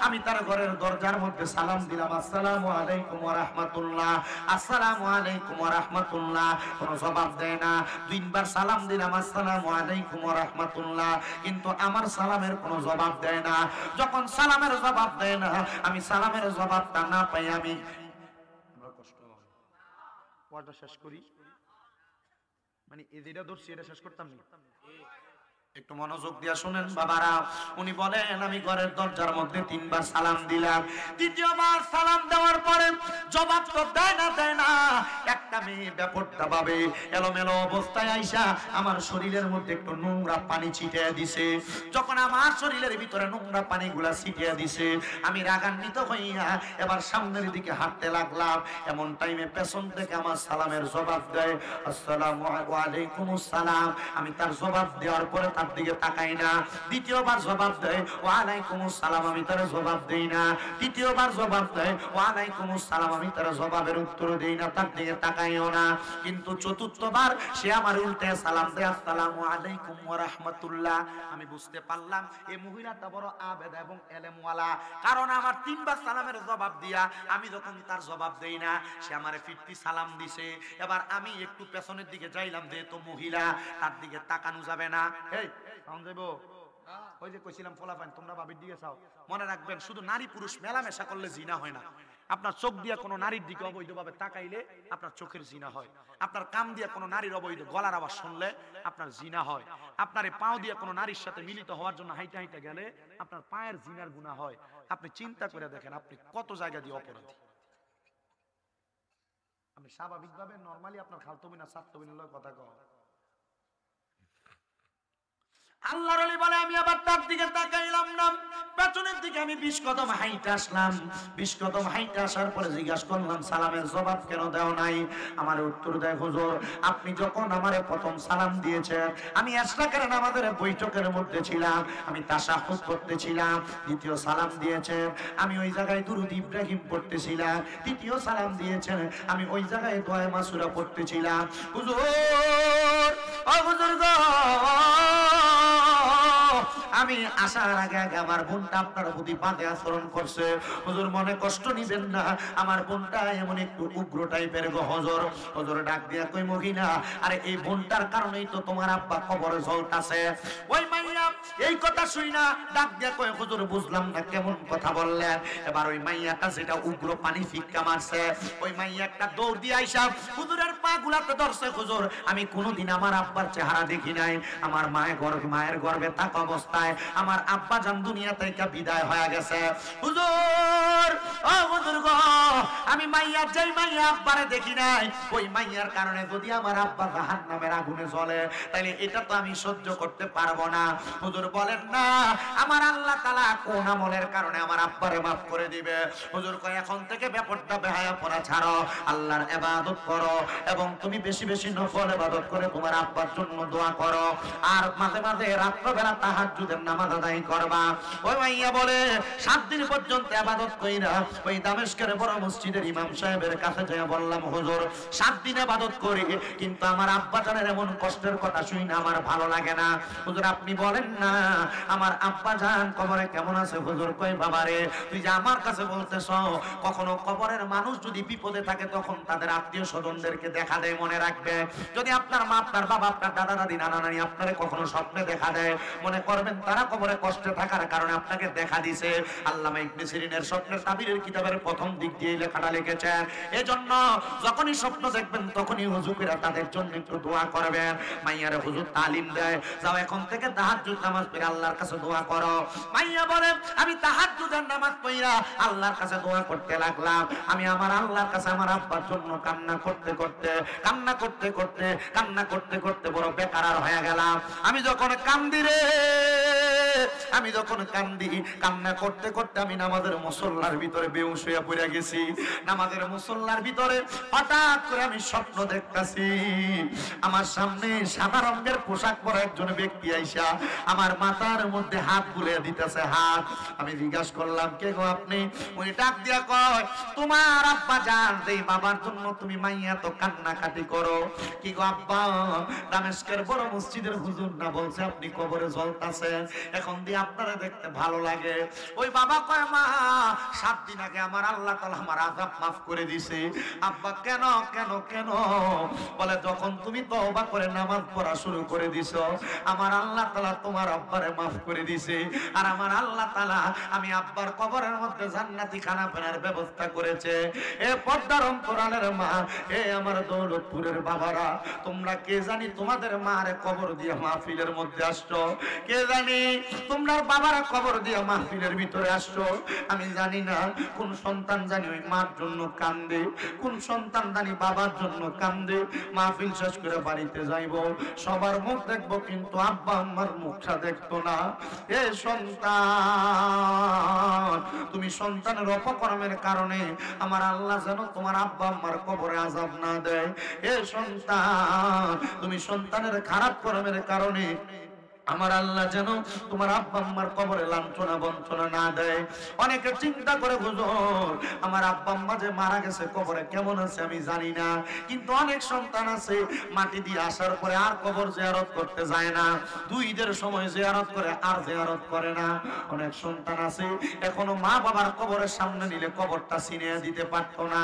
Speaker 1: আমি তার ঘরের দরজার মধ্যে সালাম দিলাম, আসসালামু আলাইকুম ওয়া রাহমাতুল্লাহ, আসসালামু আলাইকুম ওয়া রাহমাতুল্লাহ। কোনো জবাব দেয় না। 3 বার সালাম দিলাম, আসসালামু আলাইকুম ওয়া রাহমাতুল্লাহ, কিন্তু আমার সালামের কোনো জবাব দেয় না। যখন সালামের জবাব দেয় না, আমি সালামের জবাবটা না পাই, আমি কষ্ট হয় পড়াটা শেষ করি, মানে এই যেটা ধরছি এটা শেষ করতাম না। একটু মনোযোগ দিয়া শুনেন বাবারা। উনি বলেন, আমি ঘরের দরজার মধ্যে 3 বার সালাম দিলাম। দ্বিতীয়বার সালাম দেওয়ার পরে জবাব তো দেয় না। একটা মেয়ে ব্যাপারটা ভাবে এলোমেলো অবস্থায় আইসা আমার শরীরের মধ্যে একটু নোংরা পানি ছিটিয়ে দিছে। যখন আমার শরীরের ভিতরে নোংরা পানিগুলা ছিটিয়ে দিছে, আমি রাগান্বিত হইয়া এবার সামনের দিকে হাঁটতে লাগলাম। এমন টাইমে পেছন থেকে আমার সালামের জবাব দেয়, আসসালামু আলাইকুমুস সালাম। আমি তার জবাব দেওয়ার পরে তার দিকে তাকাই না। দ্বিতীয়বার জবাব দেয়, ওয়ালাইকুমুস সালাম। আমি তার জবাব দেই না। তৃতীয়বার জবাব দেয়, ওয়ালাইকুমুস সালাম। আমি তার জবাবের উত্তর দেই না, তার দিকে তাকাইও না। কিন্তু চতুর্থবার সে আমার উল্টে সালাম দেয়, আসসালামু আলাইকুম ওয়া রাহমাতুল্লাহ। আমি বুঝতে পারলাম এই মহিলাটা বড় আবেদ এবং এলেমওয়ালা, কারণ আমার 3 বার সালামের জবাব দিয়া আমি যখন তার জবাব দেই না, সে আমারে ফিরতি সালাম দিছে। এবার আমি একটু পেছনের দিকে যাইলাম, যেহেতু মহিলা, তার দিকে তাকানো যাবে না। এই সাউন্ড দেবো, ওই যে কইছিলাম ফলাফান, তোমরা বাবির দিকে চাও। মনে রাখবেন, শুধু নারী পুরুষ মেলামেশা করলে জিনা হয় না। আপনার চোখ দিয়ে কোনো নারীর দিকে অবৈধভাবে তাকাইলে আপনার চোখের জিনা হয়। আপনার কান দিয়ে কোনো নারীর অবৈধ গলার আওয়াজ শুনলে আপনার জিনা হয়। আপনার পাও দিয়ে কোনো নারীর সাথে মিলিত হওয়ার জন্য হাইটা হাইটা গেলে আপনার পায়ের জিনার গুনাহ হয়। আপনি চিন্তা করে দেখেন আপনি কত জায়গা দিয়ে অপরাধী। আপনি স্বাভাবিকভাবে নরমালি আপনার খালতো বোন আর চাচতো বোনের কথা কও, আল্লাহর ওলি বলে, আমি আবার তার দিকে তাকাইলাম না, পেছনের দিকে আমি 20 কদম হাইটে আসলাম। 20 কদম হাইটে আসার পরে জিজ্ঞাসা করলাম, সালামের জবাব কেন দাও নাই? আমার উত্তর দেয়, হুজুর আপনি যখন আমারে প্রথম সালাম দিয়েছেন, আমি ইশরাকের নামাজের বৈঠকের মধ্যে ছিলাম, আমি তাশাহুদ করতেছিলাম। দ্বিতীয় সালাম দিয়েছেন, আমি ওই জায়গায় দুরূদ ইব্রাহিম পড়তেছিলাম। তৃতীয় সালাম দিয়েছেন, আমি ওই জায়গায় দোয়া মাসুরা পড়তেছিলাম। হুজুর, ও হুজুর গো, আমি আসার আগে আগে আমার বোনটা আপনার প্রতি বাঁধে আচরণ করছে। হুজুর মনে কষ্ট নিবেন না, আমার বোনটা এমন একটু উগ্র টাইপের গো হুজুর। হুজুর ডাক দিয়া কই, মহিনা, আরে এই বোনটার কারণেই তো তোমার আব্বা কবরে জ্বলতাছে। ওই মাইয়া এই কথা শুই না ডাক দিয়া কই, হুজুর বুঝলাম না কেমন কথা বললেন। এবার ওই মাইয়াটা যেটা উগ্র পানি ফিক্কা মারছে, ওই মাইয়া একটা দৌড় দিয়ে আইসা হুজুরের পা গুলাতে ধরছে। হুজুর আমি কোনোদিন আমার আব্বার চেহারা দেখি নাই। আমার মায়ের গর্ভে থাকা অবস্থায় আমার আব্বা জান দুনিয়া থেকে বিদায় হয়ে গেছে। হুজুর, ও হুজুর গো, আমি মাইয়া যেই মাইয়া আব্বারে দেখি নাই, ওই মাইয়ার কারণে যদি আমার আব্বা জাহান্নামের আগুনে জ্বলে, তাহলে এটা তো আমি সহ্য করতে পারবো না। হুজুর বলেন না, আমার আল্লাহ তাআলা কোন আমলের কারণে আমার আব্বারে মাফ করে দিবে? হুজুর কয়, এখন থেকে ব্যাপারটা বেহায়া পড়া ছাড়ো, আল্লাহর ইবাদত করো এবং তুমি বেশি বেশি নফল ইবাদত করে তোমার আব্বার জন্য দোয়া করো। আর মাঝে মাঝে রাত্রিবেলা তাহাজ্জুদের নামাজ আদায় করবা। ওই মাইয়া বলে 7 দিন পর্যন্ত ইবাদত কইরা ওই দামেস্কের বড় মসজিদের ইমাম সাহেবের কাছে যায় বললাম, হুজুর 7 দিন ইবাদত করি, কিন্তু আমার আব্বা জানের এমন কষ্টের কথা শুনি না, আমার ভালো লাগে না। হুজুর আপনি বলেন না আমার আব্বা জান কবরে কেমন আছে? হুজুর কই বাবারে, তুই যে আমার কাছে বলতেছ, কখনো কবরের মানুষ যদি বিপদে থাকে তখন তাদের আত্মীয় স্বজনদেরকে দেখা দেয়, মনে রাখবে। যদি আপনার মা, আপনার বাবা, আপনার দাদা দাদি, নানা নানি আপনারে কখনো স্বপ্নে দেখা দেয়, মনে করবেন তারা কবরে কষ্টে থাকার কারণে আপনাকে দেখা দিছে। আল্লামা ইবনে সিরিনের স্বপ্নের তাবিরের কিতাবের প্রথম দিক দিয়ে লেখাটা লিখেছেন। এজন্য যখনই স্বপ্ন দেখবেন তখনই হুজুরেরা তাদের জন্য একটু দোয়া করবেন। মাইয়ারে হুজুর তালিম দেয়, যাও এখন থেকে তাহাজ্জুদ নামাজ পড়ে আল্লাহর কাছে দোয়া করো। মাইয়া বলে আমি তাহাজ্জুদের নামাজ পড়া আল্লাহর কাছে দোয়া করতে লাগলাম। আমি আমার আল্লাহর কাছে আমার আব্বার জন্য কান্না করতে করতে বড় বেকার হয়ে গেলাম। আমি যখন কান্দি কান্না করতে করতে আমি নামাজের মুসল্লার ভিতরে বেহুশ হয়ে পড়ে গেছি। নামাজের মুসল্লার ভিতরে হঠাৎ করে আমি স্বপ্ন দেখতাছি, আমার সামনে সাদা রঙের পোশাক পরা একজন ব্যক্তি আইসা আমার মাথার মধ্যে হাত বুলিয়ে দিতেছে হাত। আমি জিজ্ঞাসা করলাম, কে গো আপনি? উনি ডাক দিয়া কয়, তোমার আব্বা জান দেই বাবার জন্য তুমি মাইয়া তো কান্নাকাটি করো। কি গো আব্বা? দামেস্কের বড় মসজিদের হুজুর না বলছে আপনি কবরে জ্বলতাছেন, এখন দিয়ে আপনারা দেখতে ভালো লাগে। ওই বাবা কয়, মা 7 দিন আগে আমার আল্লাহ তাআলা আমার আযাব মাফ করে দিয়েছে। আব্বা কেন কেন কেন? বলে যখন তুমি তওবা করে নামাজ পড়া শুরু করে দিছো, আমার আল্লাহ তাআলা তোমার আব্বারে মাফ করে দিয়েছে। আর আমার আল্লাহ তাআলা আমি আব্বার কবরের মধ্যে জান্নাতি খানা পানার ব্যবস্থা করেছে। এ পর্দার অন্তরালের মা, এ আমার দৌলতপুরের বাবারা, তোমরা কে জানি তোমাদের মারে কবর দিয়ে মাহফিলের মধ্যে আসছো, কে জানি তোমরা বাবার কবর দিয়ে মাহফিলের ভিতরে আসছো। আমি জানি না কোন সন্তান জানি ওই মার জন্য কান্দে, কোন সন্তান জানি বাবার জন্য কান্দে। মাহফিল শেষ করে বাড়িতে যাইব, সবার মুখ দেখবো, কিন্তু আব্বা আম্মার মুখটা দেখতো না। এ সন্তান, তুমি সন্তানের অপকর্মের কারণে আমার আল্লাহ যেন তোমার আব্বা আম্মার কবরে আযাব না দেয়। এ সন্তান, তুমি সন্তানের খারাপ কর্মের কারণে আমার আল্লাহ যেন তোমার আব্বা আম্মার কবরে লাঞ্ছনা বঞ্চনা না দেয়। অনেকে চিন্তা করে, হুজুর আমার আব্বা আম্মা যে মারা গেছে কবরে কেমন আছে আমি জানি না, কিন্তু অনেক সন্তান আছে মাটি দিয়ে আসার পরে আর কবর জিয়ারত করতে যায় না, 2 ঈদের সময় জিয়ারত করে আর জিয়ারত করে না। অনেক সন্তান আছে এখনো মা বাবার কবরের সামনে নিলে কবরটা ছিনিয়ে দিতে পারতো না।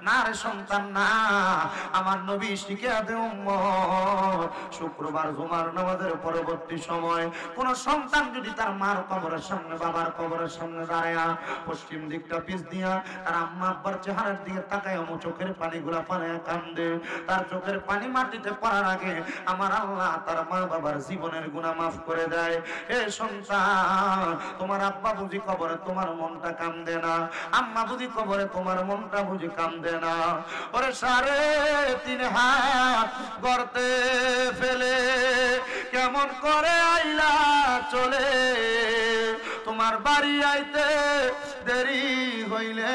Speaker 1: না রে সন্তান না, আমার নবী শিখিয়ে দে উম্মত, শুক্রবার জুমার নামাজের পরবর্তী সময় কোন সন্তান যদি তার মার কবরের সামনে বাবার কবরের সামনে দাঁড়ায় পশ্চিম দিকটা পিছ দিয়া তার আম্মা আব্বার চেহারার দিকে তাকায় চোখের পানিগুলা পানায় কান্দে, তার চোখের পানি মাটিতে পড়ার আগে আমার আল্লাহ তার মা বাবার জীবনের গুনাহ মাফ করে দেয়। এ সন্তান, তোমার আব্বা বুঝি কবরে তোমার মনটা কান্দে না, আম্মা বুঝি কবরে তোমার মনটা বুঝি কান্দে না। ওরে 3.5 হাত গর্তে ফেলে কেমন করে আইলা চলে, তোমার বাড়ি আইতে দেরি হইলে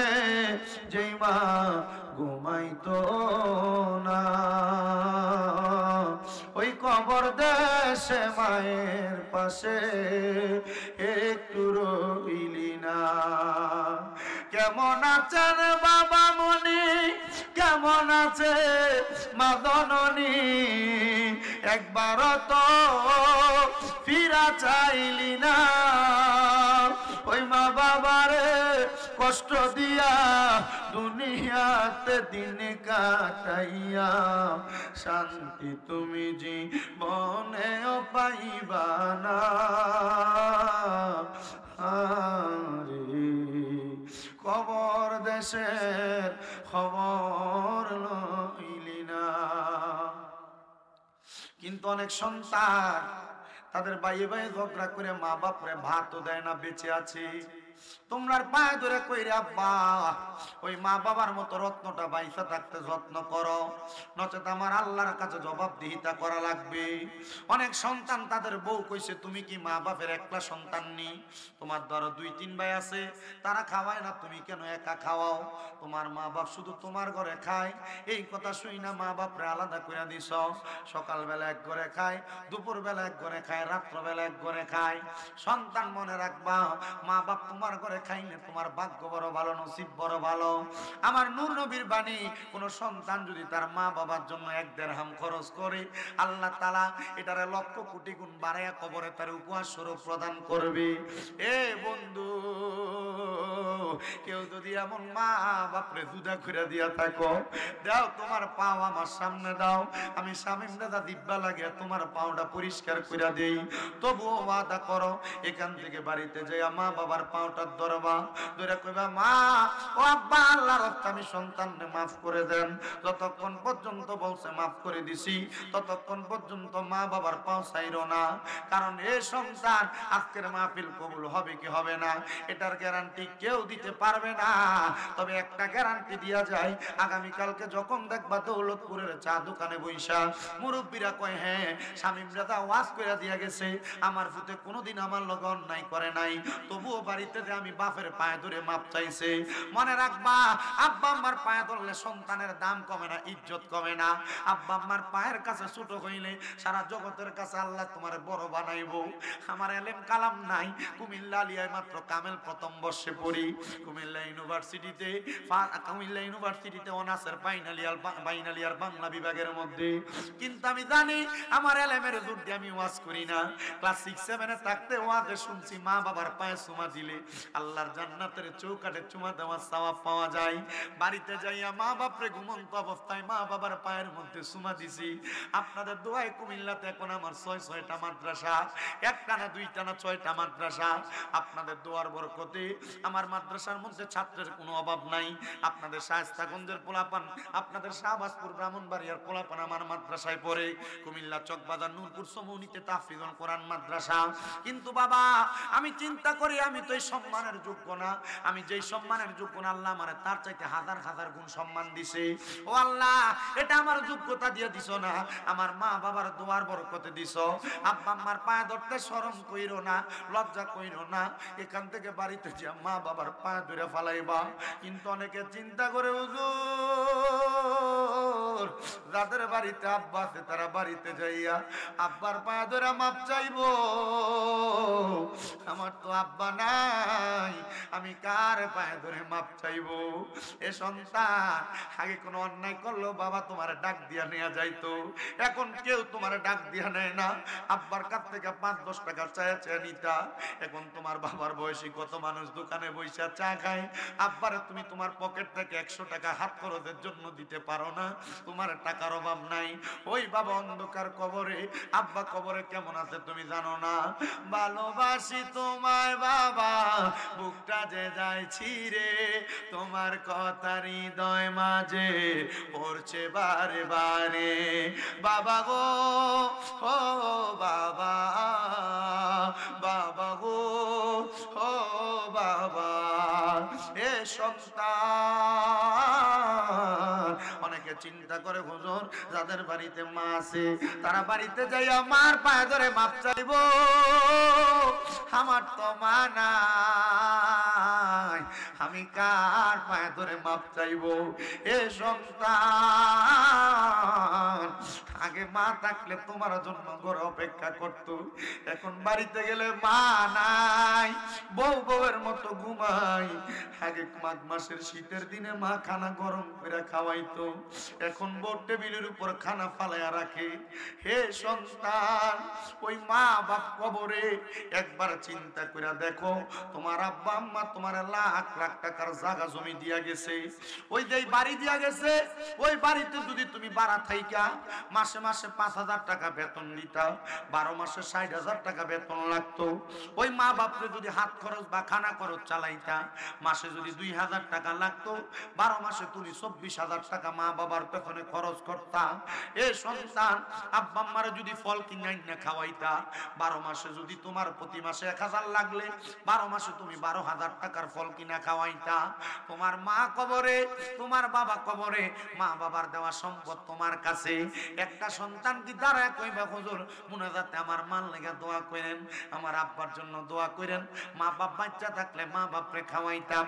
Speaker 1: যেই মা ঘুমাইতো না, ওই কবর দেশে মায়ের পাশে একটু রইলি না। কেমন আছেন বাবা মনি, কেমন আছে মা জননী, একবার তো ফিরা চাইলি না, ওই মা বাবারে কষ্ট দিয়া দুনিয়াতে দিন কাটাইয়া শান্তি তুমি জীবনেও পাইবা না। আরে কবর দেশের খবর লইলি না। কিন্তু অনেক সন্তান তাদের বাইয়ে বাইয়ে ঝগড়া করে মা বাপরে ভাতও দেয় না, বেঁচে আছে। তোমরার পায়ে ধরে কইরে আব্বা ওই মা বাবার মতো রত্নটা বাইসা থাকতে যত্ন করো, নচেত আমার আল্লাহর কাছে জবাবদিহিতা করা লাগবে। অনেক সন্তান তাদের বউ কইছে তুমি কি মা বাপের একলা সন্তান নি? তোমার ধরো 2-3 ভাই আছে, তারা খাওয়ায় না, তুমি কেন একা খাওয়াও? তোমার মা বাপ শুধু তোমার ঘরে খায়, এই কথা শুই না মা বাপরে আলাদা করে দিছ। সকালবেলা এক ঘরে খায়, দুপুরবেলা এক ঘরে খায়, রাত্রবেলা এক ঘরে খায়। সন্তান মনে রাখবা, মা বাপ তোমার ঘরে খাইলে তোমার ভাগ্য বড় ভালো, নসিব বড় ভালো। আমার নূর নবীর বাণী, কোন সন্তান যদি তার মা বাবার জন্য 1 দিরহাম খরচ করে, আল্লাহ তাআলা এটারে লক্ষ কোটি গুণ বাড়ায়া কবরে তার উপহার স্বরূপ প্রদান করবে। এ বন্ধু, কেউ যদি এমন মা বাপরে জুদা করে দিয়া থাকো, দাও তোমার পাও আমার সামনে দাও, আমি শামীম দাদা দিব্যা লাগিয়া তোমার পাওটা পরিষ্কার করে দেই। তবুও ওয়াদা করো, এখান থেকে বাড়িতে যাইয়া মা বাবার পাওটা ধরবা, ধরে কইবা মা ও আব্বা আল্লাহর রাস্তায় আমি সন্তানকে মাফ করে দেন। যতক্ষণ পর্যন্ত বলছে মাফ করে দিছি, ততক্ষণ পর্যন্ত মা বাবার পাও ছাইরো না। কারণ এই সন্তান আজকের মাহফিল কবুল হবে কি হবে না এটার গ্যারান্টি কেউ দিতে পারবে না। তবে একটা গ্যারান্টি দিয়া যায়, আগামীকালকে যখন দেখবা দৌলতপুরের চা দোকানে বইসা মুরব্বীরা কয় হ্যাঁ শামীম দাদা ওয়াজ কইরা দিয়া গেছে, আমার ফুতে কোনোদিন আমার লগে অন্যায় করে নাই, তবুও বাড়িতে যে আমি বাপের পায়ে ধরে মাপ চাইছে। মনে রাখবা, আব্বা আম্মার পায়ে ধরলে সন্তানের দাম কমে না, ইজ্জত কমে না। আব্বা আম্মার পায়ের কাছে ছোট হইলে সারা জগতের কাছে আল্লাহ তোমার বড় বানাইবো। আমার এলেম কালাম নাই, কুমিল্লা আলিয়ায় মাত্র কামেল প্রথম বর্ষে পড়ি। কুমিল্লা ইউনিভার্সিটিতে অনার্সের ফাইনাল ইয়ার বাংলা বিভাগের মধ্যে। কিন্তু আমি জানি আমার এলেমের জোর দিয়ে আমি ওয়াজ করি না। ক্লাস 6-7 এ থাকতে ওয়াজে শুনছি মা বাবার পায়ে চুমা দিলে আল্লাহর জান্নাতের চৌকাঠে চুমা দেওয়ার সওয়াব পাওয়া যায়। বাড়িতে যাইয়া মা বাপরে ঘুমন্ত অবস্থায় মা বাবার পায়ের মধ্যে চুমা দিছি। আপনাদের দোয়ায় কুমিল্লাতে এখন আমার 6-6টা মাদ্রাসা, 1টা না 2টা না 6টা মাদ্রাসা। আপনাদের দোয়ার বরকতে আমার মাদ্রাসার মধ্যে ছাত্রের কোনো অভাব নাই। আপনাদের শায়েস্তাগঞ্জের পোলাপান, আপনাদের শাহবাজপুর ব্রাহ্মণবাড়িয়ার পোলাপান আমার মাদ্রাসায় পড়ে। কুমিল্লা চকবাজার নূরপুর সমুনিতে তাফসীরুল কোরআন মাদ্রাসা। কিন্তু বাবা আমি চিন্তা করি আমি তো এই সম্মানের যোগ্য না। আমি যেই সম্মানের যোগ্য না, আল্লাহ আমারে তার চাইতে হাজার হাজার গুণ সম্মান দিছে। ও আল্লাহ, এটা আমার যোগ্যতা দিয়ে দিছো না, আমার মা বাবার দোয়ার বরকতে দিছো। আব্বা আম্মার পায়ে ধরতে শরম কইরো না, লজ্জা কইরো না। এখান থেকে বাড়িতে যে মা বাবার পায়ে ধরে ফালাইবা। কিন্তু অনেকে চিন্তা করে হুজুর যাদের বাড়িতে আব্বা আছে তারা বাড়িতে যাইয়া আব্বার পায়ে ধরে মাপ চাইবো। আমার তো আব্বা নাই, আমি কার পায়ে ধরে মাপ চাইবো? এ সন্তান, আগে কোনো অন্যায় করলো বাবা তোমার ডাক দিয়া নেওয়া যাইতো, এখন কেউ তোমার ডাক দিয়া নেয় না। আব্বার কাছ থেকে 5-10 টাকা চায়া চায়া নিতা। এখন তোমার বাবার বয়সী কত মানুষ দোকানে বইসা চা খায়, আব্বারে তুমি তোমার পকেট থেকে 100 টাকা হাত খরচের জন্য দিতে পারো না, তোমার টাকার অভাব নাই। ওই বাবা অন্ধকার কবরে, আব্বা কবরে কেমন আছে তুমি জানো না। ভালোবাসি তোমায় বাবা, বুকটা যে যায় ছিঁড়ে, তোমার কথা হৃদয় মাঝে পড়ছে বারে বারে। বাবা গো ও বাবা, বাবা গো ও বাবা। এ সন্তান, অনেকে চিন্তা করে হুজুর যাদের বাড়িতে মা আছে তারা বাড়িতে যাইয়া মার পায়ে ধরে মাপ চাইবো। আমার তো মা নাই, আমি কার পায়ে ধরে মাপ চাইবো? এ সন্তান, আগে মা থাকলে তোমার জন্য ঘরে অপেক্ষা করতো, এখন বাড়িতে গেলে মা নাই, বউ বউয়ের মতো ঘুমাই। আগে মাঘ মাসের শীতের দিনে মা খানা গরম করে খাওয়াইতো, এখন বউ টেবিলের উপর খানা ফালাইয়া রাখে। হে সন্তান, ওই মা বাপ কবরে একবার চিন্তা করে দেখো, তোমার আব্বা আম্মা তোমার লাখ লাখ লাখ টাকার জায়গা জমি দিয়া গেছে, ওই যেই বাড়ি দিয়া গেছে, ওই বাড়িতে যদি তুমি ভাড়া থাইকা মাসে মাসে 5,000 টাকা বেতন নিতা, 12 মাসে 60,000 টাকা বেতন লাগতো। ওই মা বাপরে যদি হাত খরচ বা খানা খরচ চালাইতা, মাসে যদি 2,000 টাকা লাগতো, 12 মাসে তুমি 24,000 টাকা মা বাবার পেছনে খরচ করতা। এ সন্তান, আব্বা আম্মারে যদি ফল কিনে না খাওয়াইতা, 12 মাসে যদি তোমার প্রতি মাসে 1,000 লাগলে 12 মাসে তুমি 12,000 টাকার ফল কিনা খাওয়াইতা। তোমার মা কবরে, তোমার বাবা কবরে, মা বাবার দেওয়া সম্পদ তোমার কাছে। একটা সন্তান কি দাঁড়ায় কইবা, হুজুর মুনাজাতে আমার মাল লেগে দোয়া করেন, আমার আব্বার জন্য দোয়া করেন, মা বাপ বাচ্চা থাকলে মা বাপরে খাওয়াইতাম।